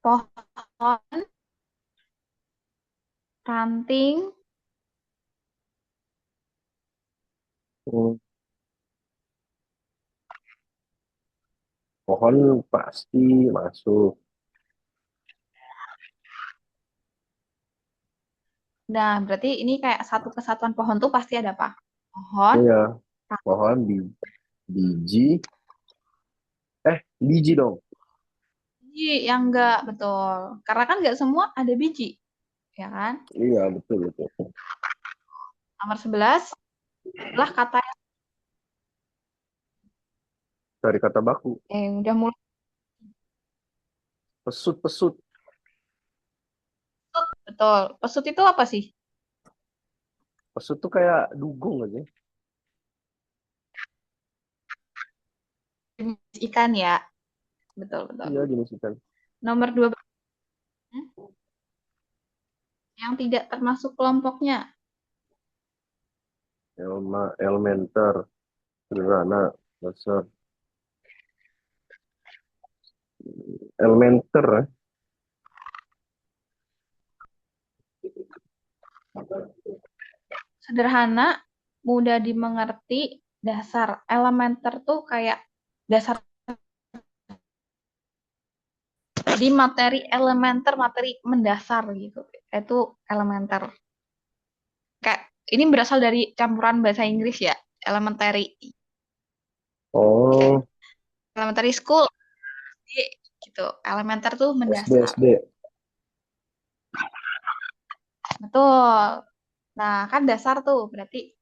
Pohon, ranting, Hmm. Pohon pasti masuk. nah berarti ini kayak satu kesatuan pohon tuh pasti ada apa? Pohon, Iya, pohon biji. Biji dong. biji yang enggak betul. Karena kan nggak semua ada biji, ya kan? Iya, betul betul. Nomor 11 adalah kata Dari kata baku. yang udah mulai Pesut, pesut. betul. Pesut itu apa sih? Pesut tuh kayak dugong aja. Jenis ikan ya. Betul, betul. Iya, jenis ikan. Nomor 12 yang tidak termasuk kelompoknya. Elementer, sederhana, besar. Elementer, ya. Sederhana, mudah dimengerti, dasar. Elementer tuh kayak dasar. Jadi materi elementer, materi mendasar gitu. Itu elementer. Kayak ini berasal dari campuran bahasa Inggris ya. Elementary. Oh, Elementary school. Jadi, gitu. Elementer tuh SD, mendasar. SD. Betul. Nah, kan dasar tuh berarti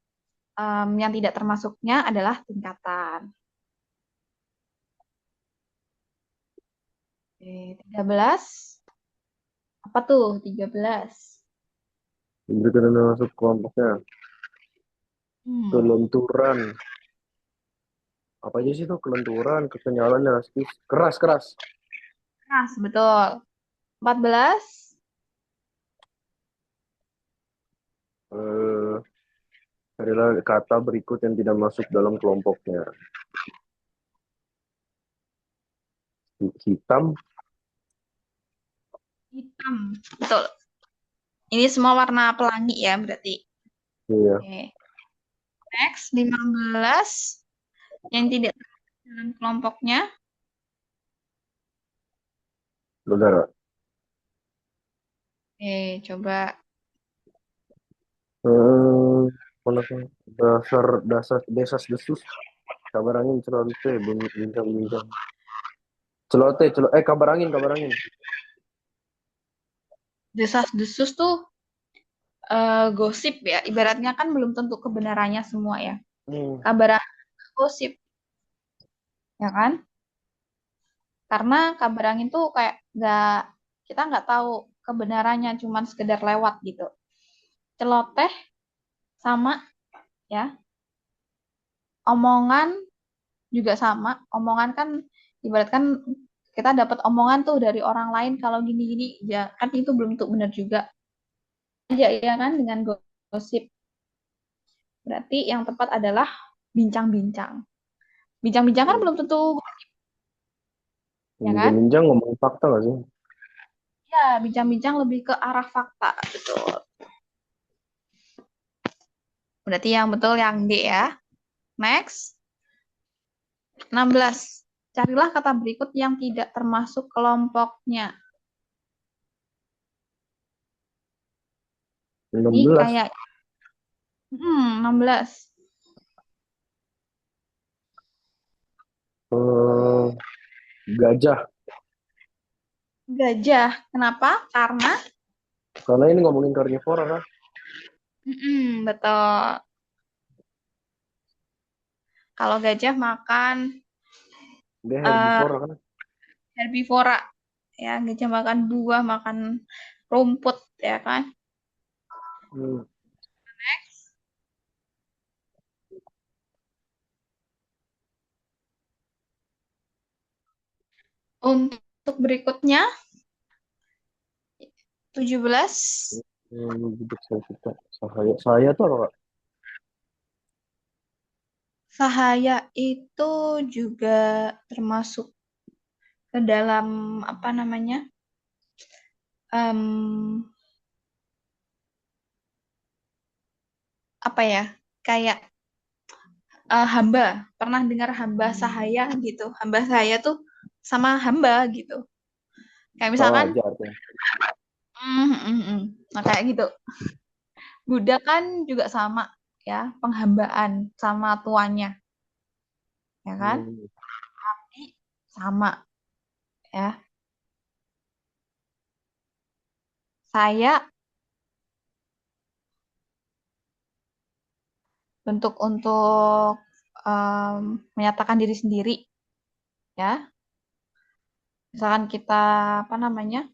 yang tidak termasuknya adalah tingkatan. Oke, 13. Apa tuh 13? Itu masuk kelompoknya. Hmm, Kelunturan. Apa aja sih tuh? Kelenturan, kekenyalan, elastis. Keras, keras. keras, betul. 14. Eh, Carilah kata berikut yang tidak masuk dalam kelompoknya. Hitam. Hitam. Betul. Ini semua warna pelangi ya berarti. Iya. Oke. Next, 15. Yang tidak termasuk dalam kelompoknya. Saudara. Oke, coba. Eh, mana sih? Dasar, dasar, desas, desus. Kabar angin, celoteh, bincang, bincang. Celoteh, kabar angin, kabar angin. Desas-desus tuh gosip ya. Ibaratnya kan belum tentu kebenarannya semua ya. Hmm. Kabar gosip, ya kan? Karena kabar angin tuh kayak kita nggak tahu kebenarannya, cuman sekedar lewat gitu. Celoteh sama ya, omongan juga sama. Omongan kan ibaratkan kita dapat omongan tuh dari orang lain kalau gini-gini ya kan itu belum tentu benar juga. Aja ya kan dengan gosip. Berarti yang tepat adalah bincang-bincang. Bincang-bincang kan belum tentu ya kan? Minjam-minjam ngomong fakta nggak sih? Ya, bincang-bincang lebih ke arah fakta, betul. Berarti yang betul yang D ya. Next, 16. Carilah kata berikut yang tidak termasuk kelompoknya. Ini 16. kayak 16. Eh, gajah. Gajah. Kenapa? Karena ini ngomongin karnivora kan. Betul. Kalau gajah makan Dia eh, herbivora kan. herbivora. Ya, gajah makan buah, makan rumput, ya kan? Hmm. Untuk berikutnya, 17. Hidup saya kita. Saya tuh apa, Kak? Sahaya itu juga termasuk ke dalam apa namanya? em, Apa ya? Kayak hamba. Pernah dengar hamba sahaya gitu. Hamba sahaya tuh sama hamba gitu. Kayak Oh, misalkan, aja artinya. Nah kayak gitu. Buddha kan juga sama ya, penghambaan sama tuannya, ya kan? Hmm. Sama ya. Saya bentuk untuk menyatakan diri sendiri ya. Misalkan kita apa namanya?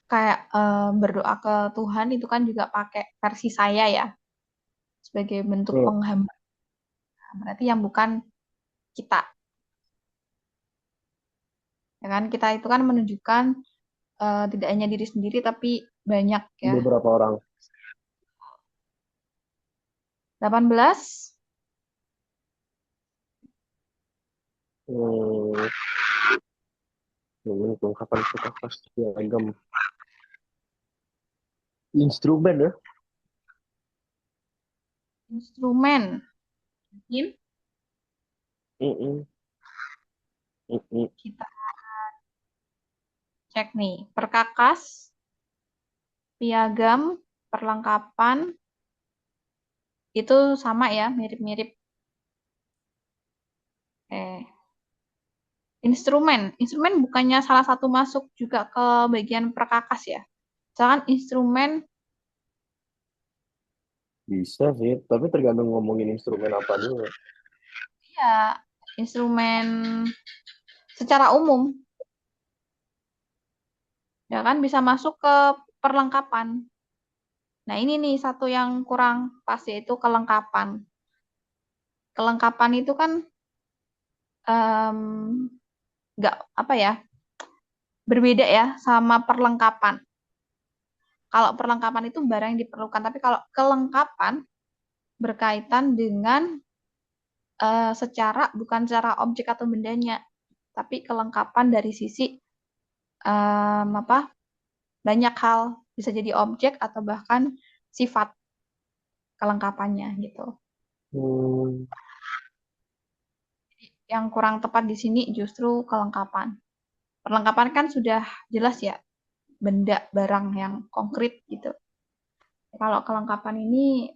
Kayak berdoa ke Tuhan itu kan juga pakai versi saya ya sebagai bentuk Hmm. penghambaan. Berarti yang bukan kita, ya kan? Kita itu kan menunjukkan tidak hanya diri sendiri tapi banyak ya. Beberapa orang. 18. Hmm. Ini kelengkapan suka pasti agam. Instrumen ya. Instrumen. Mungkin Mm-mm. Mm-mm. kita cek nih. Perkakas, piagam, perlengkapan itu sama ya, mirip-mirip. Instrumen. Instrumen bukannya salah satu masuk juga ke bagian perkakas ya. Misalkan instrumen, Bisa sih, tapi tergantung ngomongin instrumen apa dulu. ya, instrumen secara umum, ya kan bisa masuk ke perlengkapan. Nah, ini nih satu yang kurang pas yaitu kelengkapan. Kelengkapan itu kan em, nggak apa ya, berbeda ya sama perlengkapan. Kalau perlengkapan itu barang yang diperlukan, tapi kalau kelengkapan berkaitan dengan secara bukan secara objek atau bendanya, tapi kelengkapan dari sisi apa banyak hal bisa jadi objek atau bahkan sifat kelengkapannya gitu. Hmm. Yang kurang tepat di sini justru kelengkapan. Perlengkapan kan sudah jelas ya, benda barang yang konkret gitu. Kalau kelengkapan ini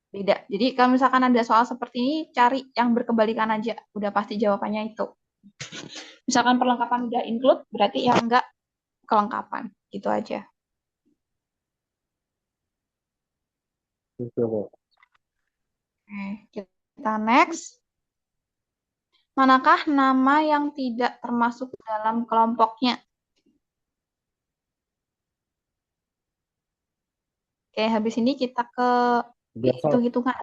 beda. Jadi kalau misalkan ada soal seperti ini, cari yang berkebalikan aja. Udah pasti jawabannya itu. Misalkan perlengkapan udah include, berarti ya enggak kelengkapan. Gitu aja. Itu kok. Oke, kita next. Manakah nama yang tidak termasuk dalam kelompoknya? Oke, habis ini kita ke Jasad, hitung-hitungan.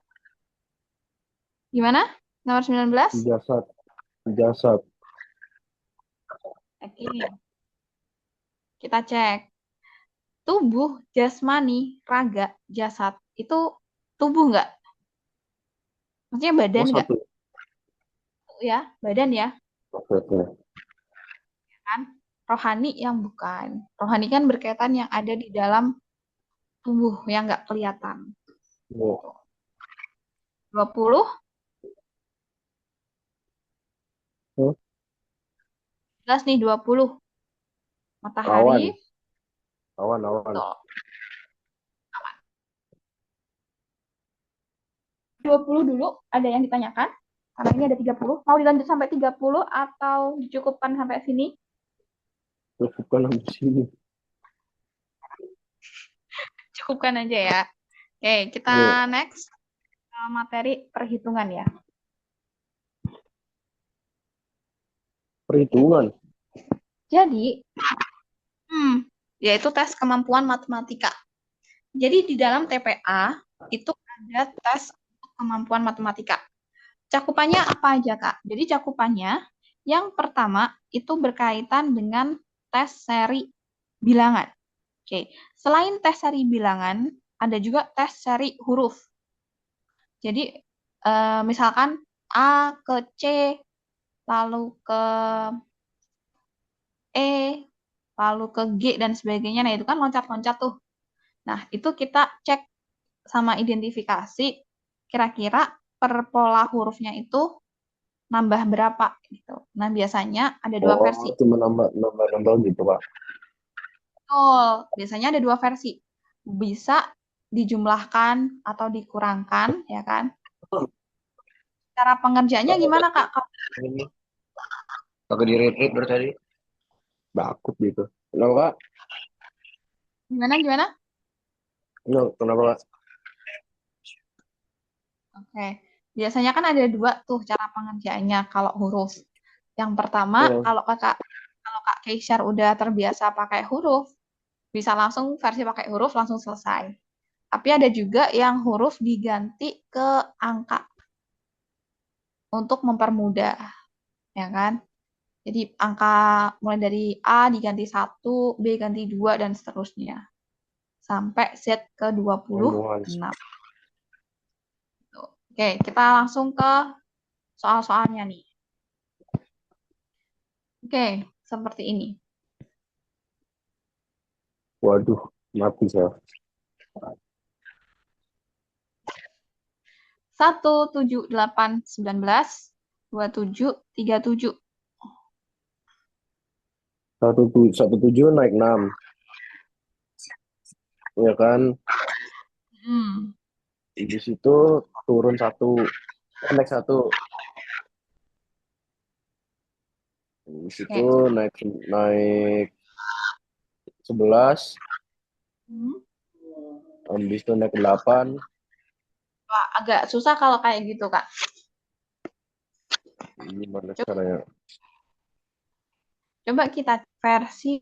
Gimana? Nomor 19? jasad, jasad. Oke, kita cek. Tubuh, jasmani, raga, jasad. Itu tubuh nggak? Maksudnya Oh badan nggak? satu. Ya, badan ya, Oke, oke. kan? Rohani yang bukan. Rohani kan berkaitan yang ada di dalam tubuh yang nggak kelihatan. Oh, 20, hmm, jelas nih 20. Matahari, awan, awan, awan. betul. 20 dulu, ada yang ditanyakan? Karena ini ada 30. Mau dilanjut sampai 30 atau dicukupkan sampai sini? Cukupkan di sini. Cukupkan aja ya. Oke, kita Ya, next ke materi perhitungan ya. Oke. perhitungan. Jadi, yaitu tes kemampuan matematika. Jadi di dalam TPA itu ada tes untuk kemampuan matematika. Cakupannya apa aja, Kak? Jadi cakupannya yang pertama itu berkaitan dengan tes seri bilangan. Oke, selain tes seri bilangan, ada juga tes seri huruf. Jadi misalkan A ke C, lalu ke E, lalu ke G dan sebagainya. Nah, itu kan loncat-loncat tuh. Nah, itu kita cek sama identifikasi kira-kira per pola hurufnya itu nambah berapa gitu. Nah, biasanya ada dua Oh, versi. cuma nambah, nambah, nambah gitu, Pak. Betul, biasanya ada dua versi. Bisa dijumlahkan atau dikurangkan, ya kan? Cara pengerjaannya gimana, Kak? Ini. Kagak di read dari tadi. Bakut gitu. Kenapa, Pak? Gimana, gimana? Kenapa, Pak? Oke. Biasanya kan ada dua tuh cara pengerjaannya kalau huruf. Yang pertama, Oh, kalau Kak Keisyar udah terbiasa pakai huruf, bisa langsung versi pakai huruf langsung selesai. Tapi ada juga yang huruf diganti ke angka untuk mempermudah, ya kan? Jadi angka mulai dari A diganti 1, B ganti 2, dan seterusnya. Sampai Z ke nuans. 26. Oke, kita langsung ke soal-soalnya nih. Oke, seperti ini. Waduh, mati saya. 1, 7, 8, 19, 27, 37. Satu tujuh naik 6, ya kan? Hmm. Di situ turun satu, naik satu. Di situ Oke. naik naik 11, Hmm. habis itu naik 8. Wah, agak susah kalau kayak gitu, Kak. Gimana Coba, caranya? coba kita versi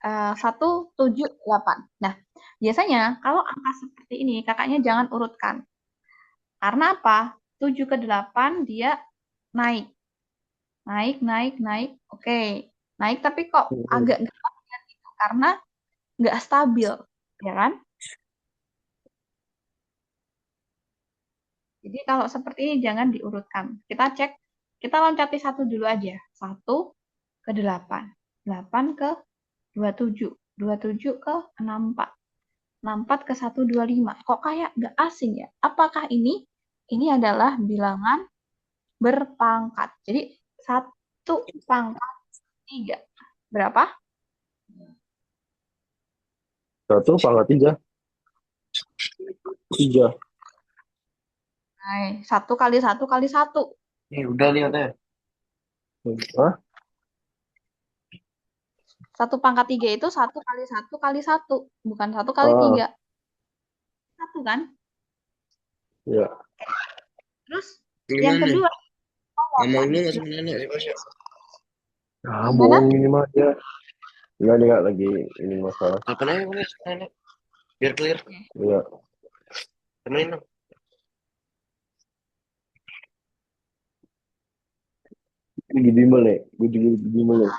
1, 7, 8. Nah, biasanya kalau angka seperti ini, kakaknya jangan urutkan. Karena apa? 7 ke 8 dia naik. Naik, naik, naik. Oke. Naik tapi kok agak nggak gitu. Karena nggak stabil. Ya kan? Jadi kalau seperti ini jangan diurutkan. Kita cek, kita loncati satu dulu aja. 1 ke 8. 8 ke 27. 27 ke 64. 64 ke 125. Kok kayak nggak asing ya? Apakah ini adalah bilangan berpangkat? Jadi 1 pangkat 3. Berapa? 1 pangkat 3. 3. Nah, 1 kali 1 kali 1. Udah lihat ya. Hah? 1 pangkat 3 itu 1 kali 1 kali 1. Bukan 1 kali 3. Ah, Satu kan? ya. Terus yang Gimana? kedua, Ngomong 8. dulu nggak sama nenek sih, Mas? Ah, Gimana? bohong ini mah ya. Enggak nih, Kak, lagi ini masalah. Apa aja ngomongnya sama nenek? Biar clear. Ya, Temenin dong. ini bimbel nih. Gue juga bimbel nih.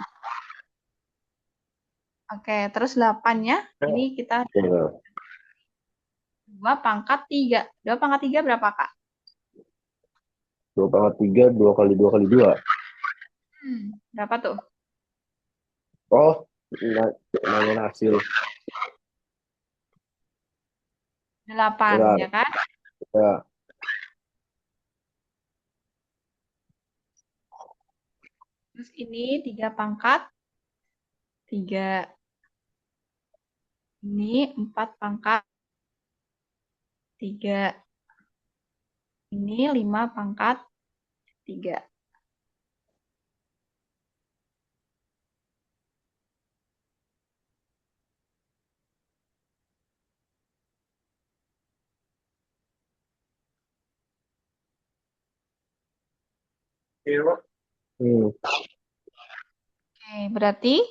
Oke, terus 8-nya ini kita Ya, 2 pangkat 3. 2 pangkat 3 berapa, Kak? 2 pangkat 3, 2 kali 2 kali 2. Berapa tuh? Oh, nanya hasil. 8, Benar, ya kan? ya. Terus ini 3 pangkat 3. Ini 4 pangkat 3. Ini 5 pangkat 3. Hmm. Oke, berarti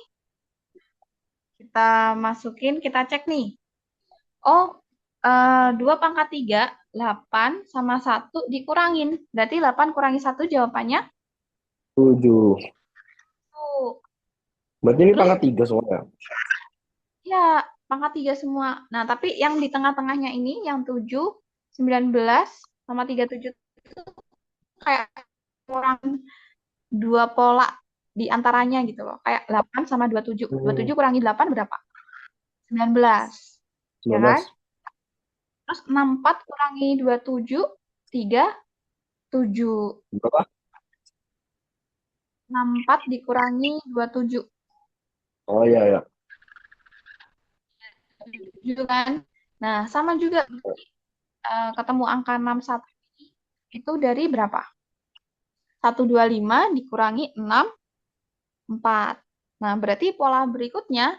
kita masukin, kita cek nih. Oh, 2 pangkat 3, 8 sama 1 dikurangin. Berarti 8 kurangi 1 jawabannya 7. 1. Berarti ini Terus, pangkat 3 soalnya. ya, pangkat 3 semua. Nah, tapi yang di tengah-tengahnya ini, yang 7, 19, sama 37 itu kayak kurang 2 pola di antaranya gitu loh. Kayak 8 sama 27. 27 kurangi 8 berapa? 19. Ya kan? 19. Terus 64 kurangi 27, 3, 7. Berapa? 64 dikurangi 27. Oh iya, ya. 7 kan? Nah, sama juga ketemu angka 61 ini, itu dari berapa? 125 dikurangi 6, 4. Nah, berarti pola berikutnya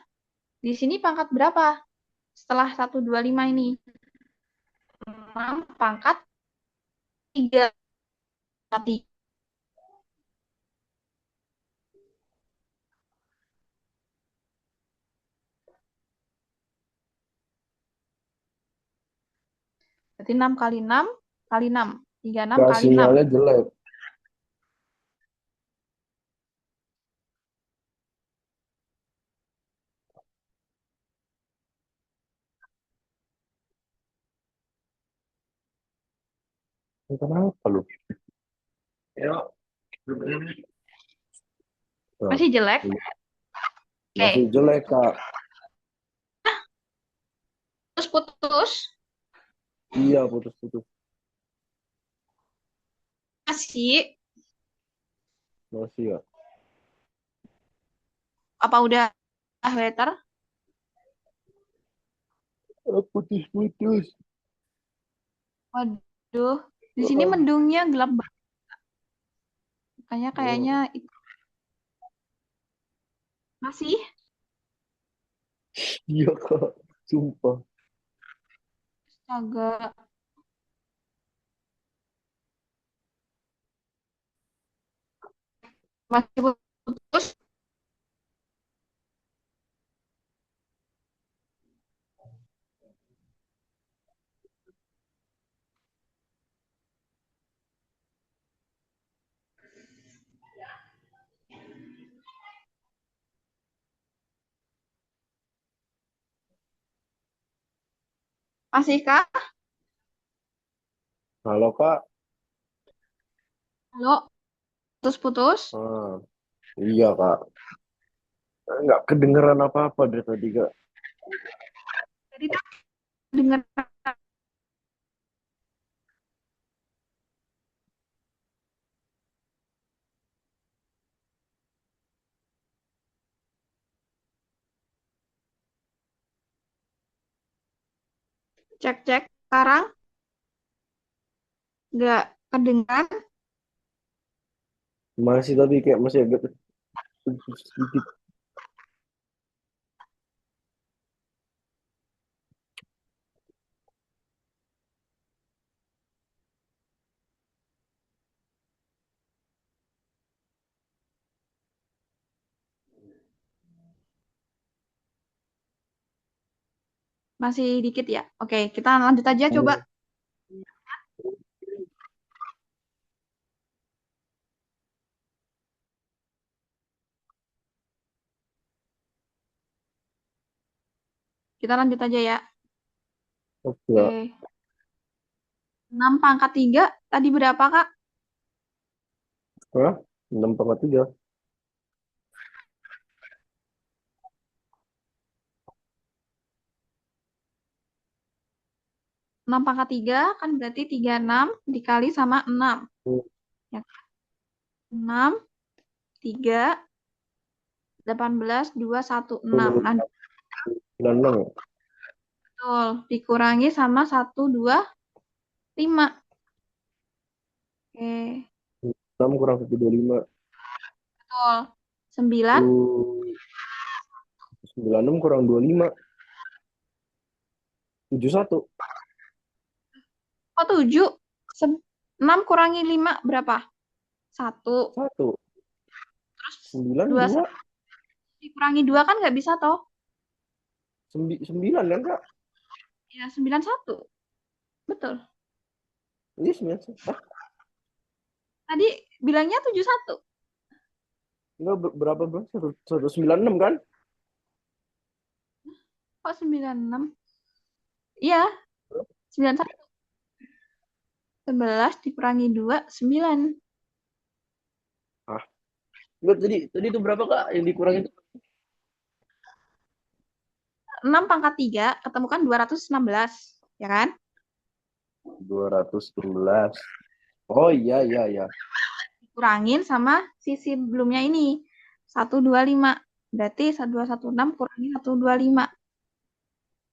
di sini pangkat berapa? Setelah 125 ini. 6 pangkat 3. Berarti 6 kali 6 kali 6. 36 Gak, kali 6. sinyalnya jelek. Ini kenapa lu? Ya, bener. Nah, Masih jelek? masih Oke. jelek, Kak. Terus putus. Iya, putus-putus. Masih. Masih ya. Apa udah better? Putus-putus. Waduh. Di sini Ah, mendungnya gelap banget. Makanya kayaknya oh, masih iya, Kak. Sumpah. agak masih putus. Masih kah? Halo, Kak. Halo, putus-putus. Ah, iya, Kak. Nggak kedengeran apa-apa dari tadi, Kak. Jadi tak dengar cek-cek sekarang nggak kedengar. Masih tapi kayak masih agak sedikit. Masih dikit ya. Oke, kita lanjut aja coba. Kita lanjut aja ya. Oke. Oke. 6 pangkat 3 tadi berapa, Kak? Hah? 6,3. 6 pangkat 3 kan berarti 36 dikali sama 6. Ya, 6, 3, 18, 2, 1, 6. Nah, 96 ya? betul. Dikurangi sama 1, 2, 5. Oke, 6 kurang 125. betul. 9, 96 kurang 25. 71. oh 7. 6 kurangi 5 berapa? 1. 1. Terus 9, 2 2. dikurangi 2 kan nggak bisa toh? 9 kan, Kak? Ya, 91. Betul. Ini 9. Ah, Tadi bilangnya 71. enggak, berapa bro? 196 kan? Kok 96? Iya, 91. 11 dikurangi 2, 9. Ah, enggak, tadi itu berapa, Kak, yang dikurangin? 6 pangkat 3 ketemu kan 216. Ya kan? 216. Oh iya, iya, iya. Kurangin sama sisi sebelumnya ini. 125. Berarti 1216 kurangi 125.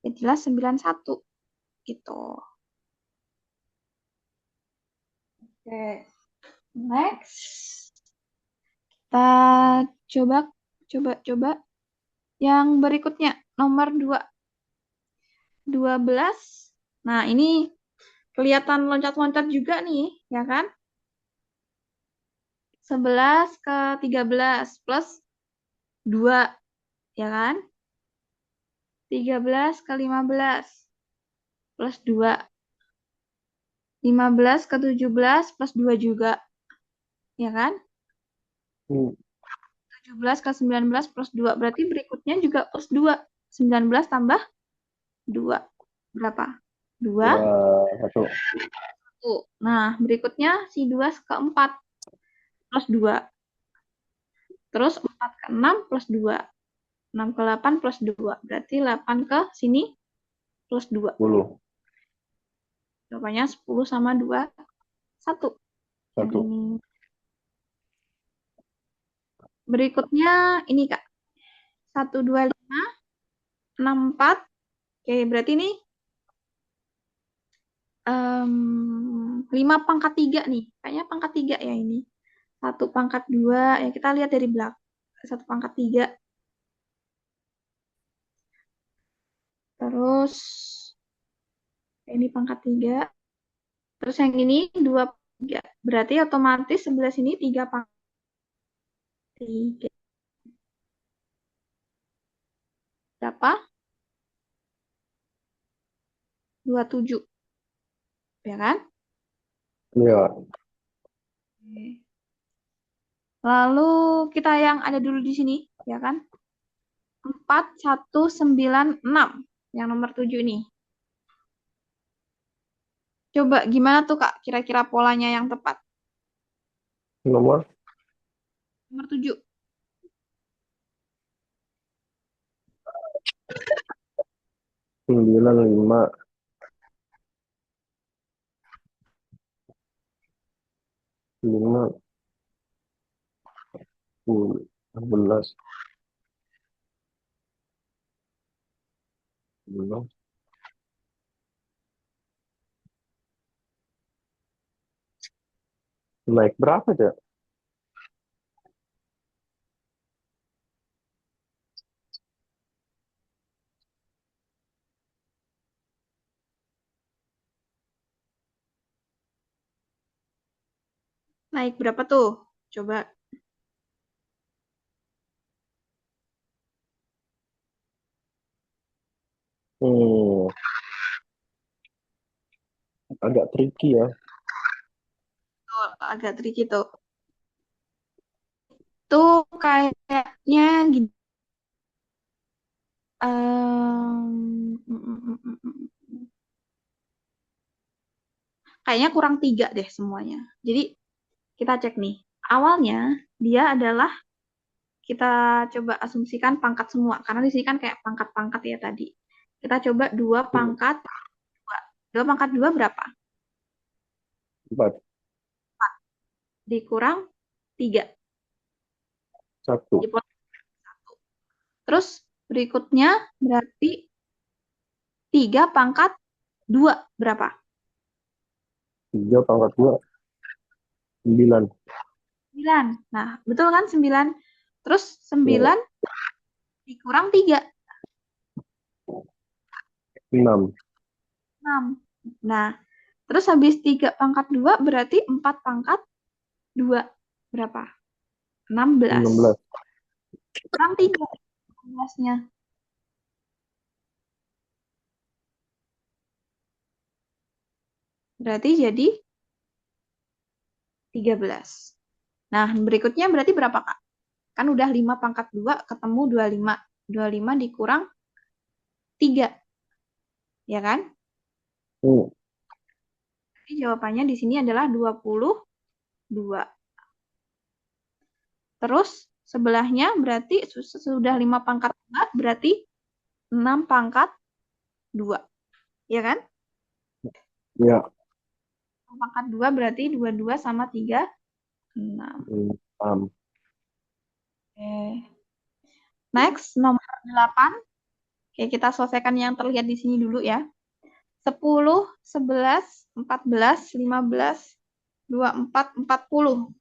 Ya jelas 91. Gitu. Oke. Next. Kita coba, coba. Yang berikutnya. Nomor 2. 12. Nah, ini kelihatan loncat-loncat juga nih. Ya kan? 11 ke 13 plus 2. Ya kan? 13 ke 15 plus 2. 15 ke 17 plus 2 juga. Ya kan? Hmm. 17 ke 19 plus 2. Berarti berikutnya juga plus 2. 19 tambah 2. Berapa? 2. 21. 1. Nah, berikutnya si 2 ke 4 plus 2. Terus 4 ke 6 plus 2. 6 ke 8 plus 2. Berarti 8 ke sini plus 2. 10. Jawabannya 10 sama 2. 1. Yang 1. ini. Berikutnya ini Kak. 1, 2, 5, 6, 4. Oke, berarti ini 5 pangkat 3 nih. Kayaknya pangkat 3 ya ini. 1 pangkat 2. Ya kita lihat dari belakang. 1 pangkat 3. Terus ini pangkat 3. Terus yang ini 2 pangkat 3. Berarti otomatis sebelah sini 3 pangkat 3. Berapa? 27. Ya kan? Iya. Oke. Lalu kita yang ada dulu di sini. Ya kan? 4, 1, 9, 6. Yang nomor 7 nih. Coba gimana tuh Kak kira-kira polanya yang tepat? Nomor Nomor 7. 95. 5. 10. 11. 11. Naik berapa ya? Naik berapa tuh? Coba. Hmm. agak tricky ya. Tuh, agak tricky tuh. Tuh kayaknya gini. Kayaknya kurang 3 deh semuanya. Jadi kita cek nih. Awalnya dia adalah kita coba asumsikan pangkat semua. Karena di sini kan kayak pangkat-pangkat ya tadi. Kita coba 2 pangkat 2. 2 pangkat 2 berapa? 4, Dikurang 3. 1, Terus berikutnya berarti 3 pangkat 2 berapa? 3 pangkat 2, 9. 9. Nah, betul kan 9? Terus Ya, 9 dikurang 3. 6. 6. Nah, terus habis 3 pangkat 2 berarti 4 pangkat 2 berapa? 16. 16. Kurang 3. 16-nya. Berarti jadi 13. Nah, berikutnya berarti berapa, Kak? Kan udah 5 pangkat 2 ketemu 25. 25 dikurang 3, ya kan? Hmm. Jadi jawabannya di sini adalah 22. Terus sebelahnya berarti sudah 5 pangkat 2 berarti 6 pangkat 2. Ya kan? Ya. 6 pangkat 2 berarti 22 sama 3, 6. Paham. Oke. Next, nomor 8. Oke, kita selesaikan yang terlihat di sini dulu ya. 10, 11, 14, 15, 24, 40.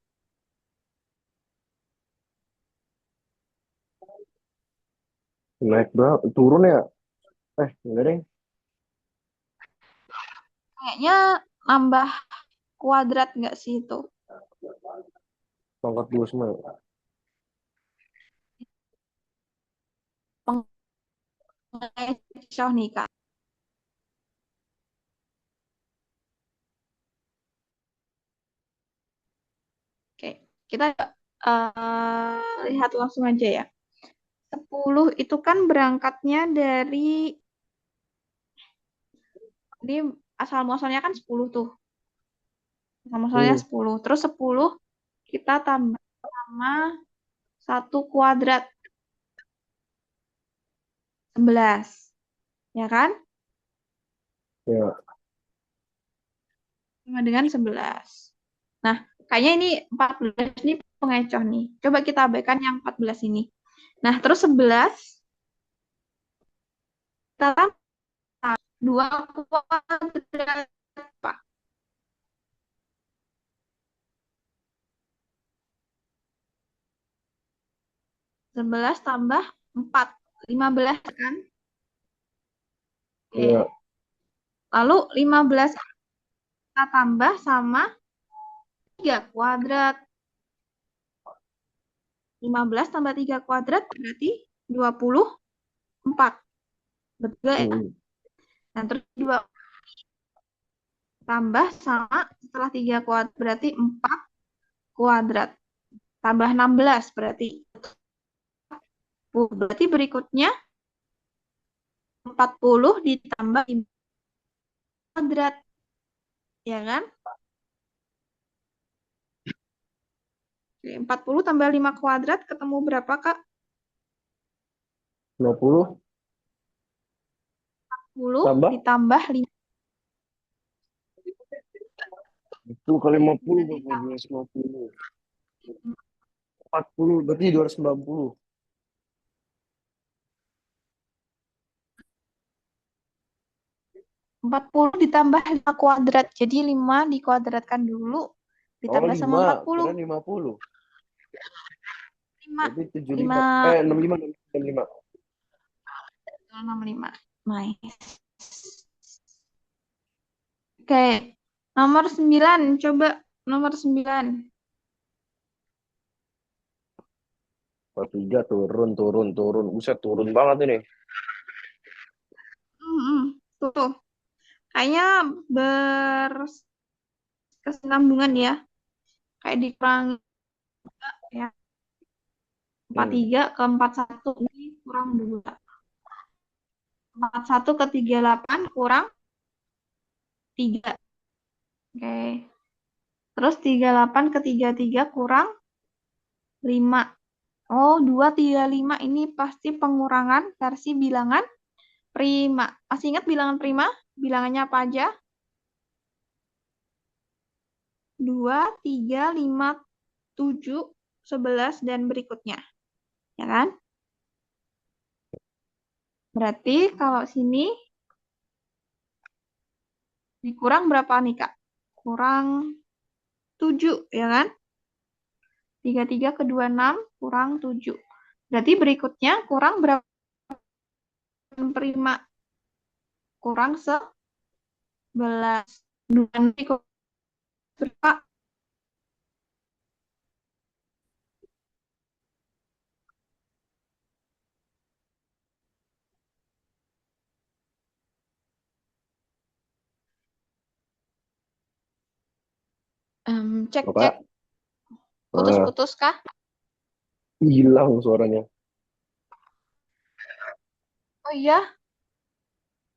Naik berapa? Turun ya? Enggak deh. Kayaknya nambah kuadrat nggak sih itu? Pangkat 2 semua. Pengecoh nih, Kak. Oke, kita lihat langsung aja ya. 10 itu kan berangkatnya dari asal muasalnya kan 10 tuh. Asal muasalnya Hmm. 10. Terus 10 kita tambah sama 1 kuadrat 11. Ya kan? Ya. Sama dengan 11. Nah, kayaknya ini 14 ini pengecoh nih. Coba kita abaikan yang 14 ini. Nah, terus 11 kita tambah 2 kuadrat apa? 11 tambah 4. 15 kan? Oke. Ya. Lalu 15 kita tambah sama 3 kuadrat. 15 tambah 3 kuadrat berarti 24. Betul ya? Hmm. Nah, terus 2 tambah sama setelah 3 kuadrat berarti 4 kuadrat. Tambah 16 berarti. Berarti berikutnya 40 ditambah 5 kuadrat. Ya kan? Oke, 40 tambah 5 kuadrat ketemu berapa, Kak? 50 10 tambah ditambah 5. itu kali 50 berapa? 250. 40 berarti 290. 40 ditambah 5 kuadrat. Jadi 5 dikuadratkan dulu Oh, ditambah sama 5. 40. Kira 50. 5. Berarti 75. 5. 65, 65. 65. Nice. Oke. Nomor 9. Coba nomor 9. 43 turun, turun, turun. Buset, turun banget ini. Tuh. Kayaknya berkesinambungan ya. Kayak dikurangi ya. 43 ke 41 ini kurang 2. 41 ke 38 kurang 3. Oke. Terus 38 ke 33 kurang 5. Oh, 235 ini pasti pengurangan versi bilangan prima. Masih ingat bilangan prima? Bilangannya apa aja? 2, 3, 5, 7, 11, dan berikutnya. Ya kan? Berarti kalau sini dikurang berapa nih, Kak? Kurang 7, ya kan? 33 ke 26 kurang 7. Berarti berikutnya kurang berapa prima? Kurang 11. Nanti berapa? Cek, Apa? cek. Ah, Putus-putus kah? hilang suaranya. Oh iya,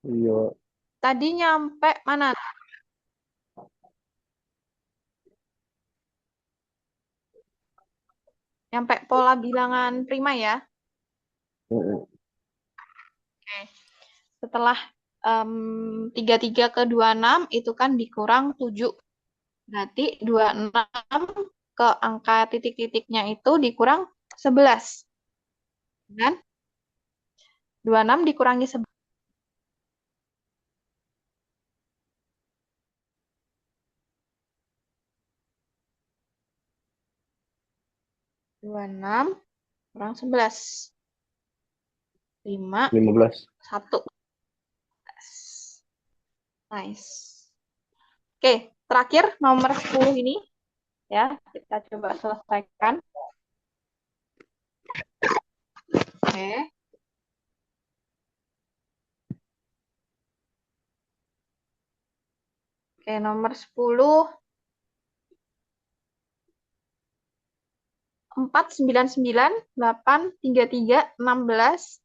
Iya. tadi nyampe mana? Nyampe pola bilangan prima ya. Mm-mm. Oke. Setelah 33 ke 26 itu kan dikurang 7. Berarti 26 ke angka titik-titiknya itu dikurang 11. Kan? 26 dikurangi 11. 26 kurang 11. 5, 15. 1. Nice. Oke, terakhir nomor 10 ini ya, kita coba selesaikan. Oke. Oke, nomor 10, 499, 8, 33, 16.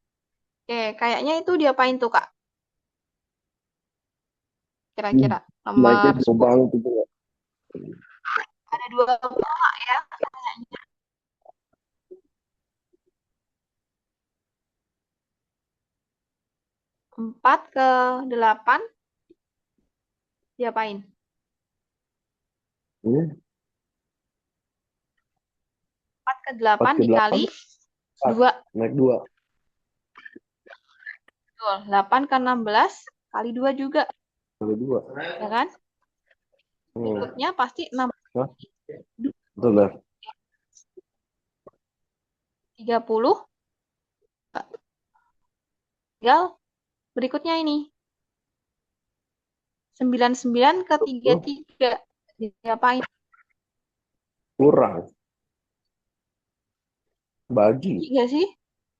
Oke, kayaknya itu diapain tuh, Kak? Kira-kira Naiknya nomor jauh 10. banget itu. Ada dua pola ya. 4 ke 8 diapain? Hmm, 4 ke 4 8 ke 8, dikali 2. naik 2. Betul. 8 ke 16 kali 2 juga, Kali 2. ya kan? Hmm. Berikutnya pasti 6. Hah? Betul lah. 30 tinggal berikutnya ini. 99 ke Oh, 33 diapain? kurang. Bagi. 3 sih.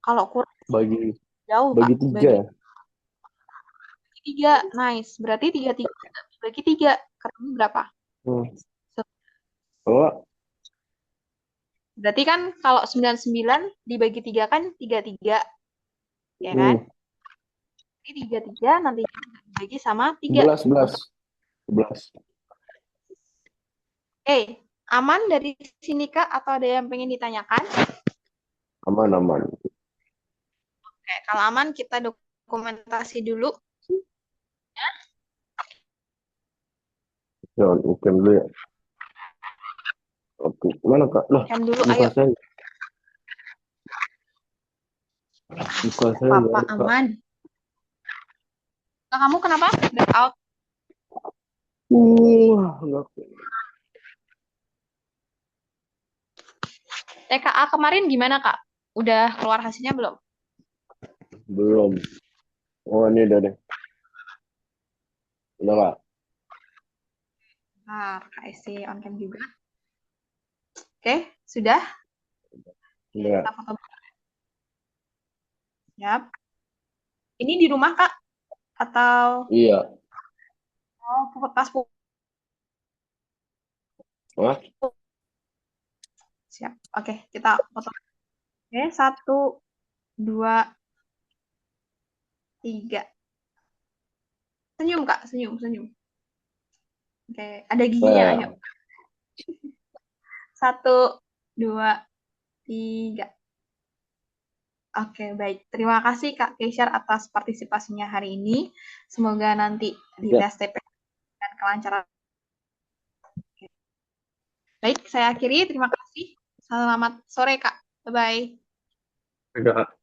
Kalau kurang Bagi. jauh, Kak. Bagi 3. Bagi 3. Nice. Berarti 33 bagi 3. Ketemu berapa? Hmm. Oh, Berarti kan kalau 99 dibagi 3 kan 33, ya kan? hmm. Jadi 33 nanti dibagi sama 3. 11, 11. 11. Aman dari sini, Kak? Atau ada yang pengen ditanyakan? Aman, aman. Oke, kalau aman kita dokumentasi dulu. Jangan UKM dulu ya. Oke. Mana Kak? Lah, Cam dulu, buka ayo. saya. Buka saya nggak Papa ada, Kak. aman. Nah, kamu kenapa? Back out. Enggak. TKA kemarin gimana, Kak? Udah keluar hasilnya belum? Belum. Oh, ini udah deh. Udah, Kak. Nah, KSC on cam juga. Oke, sudah. Udah. Kita foto. Siap. Ini di rumah, Kak? Atau Iya. kertas putih. Wah, Siap. Oke, kita foto. Oke, 1, 2, 3. Senyum, Kak. Senyum, senyum. Oke, ada giginya. Nah, Ayo. 1, 2, 3. Oke, baik. Terima kasih Kak Keisha atas partisipasinya hari ini. Semoga nanti di ya, tes TPK dan kelancaran. Baik, saya akhiri. Terima kasih. Selamat sore, Kak. Bye-bye. udah.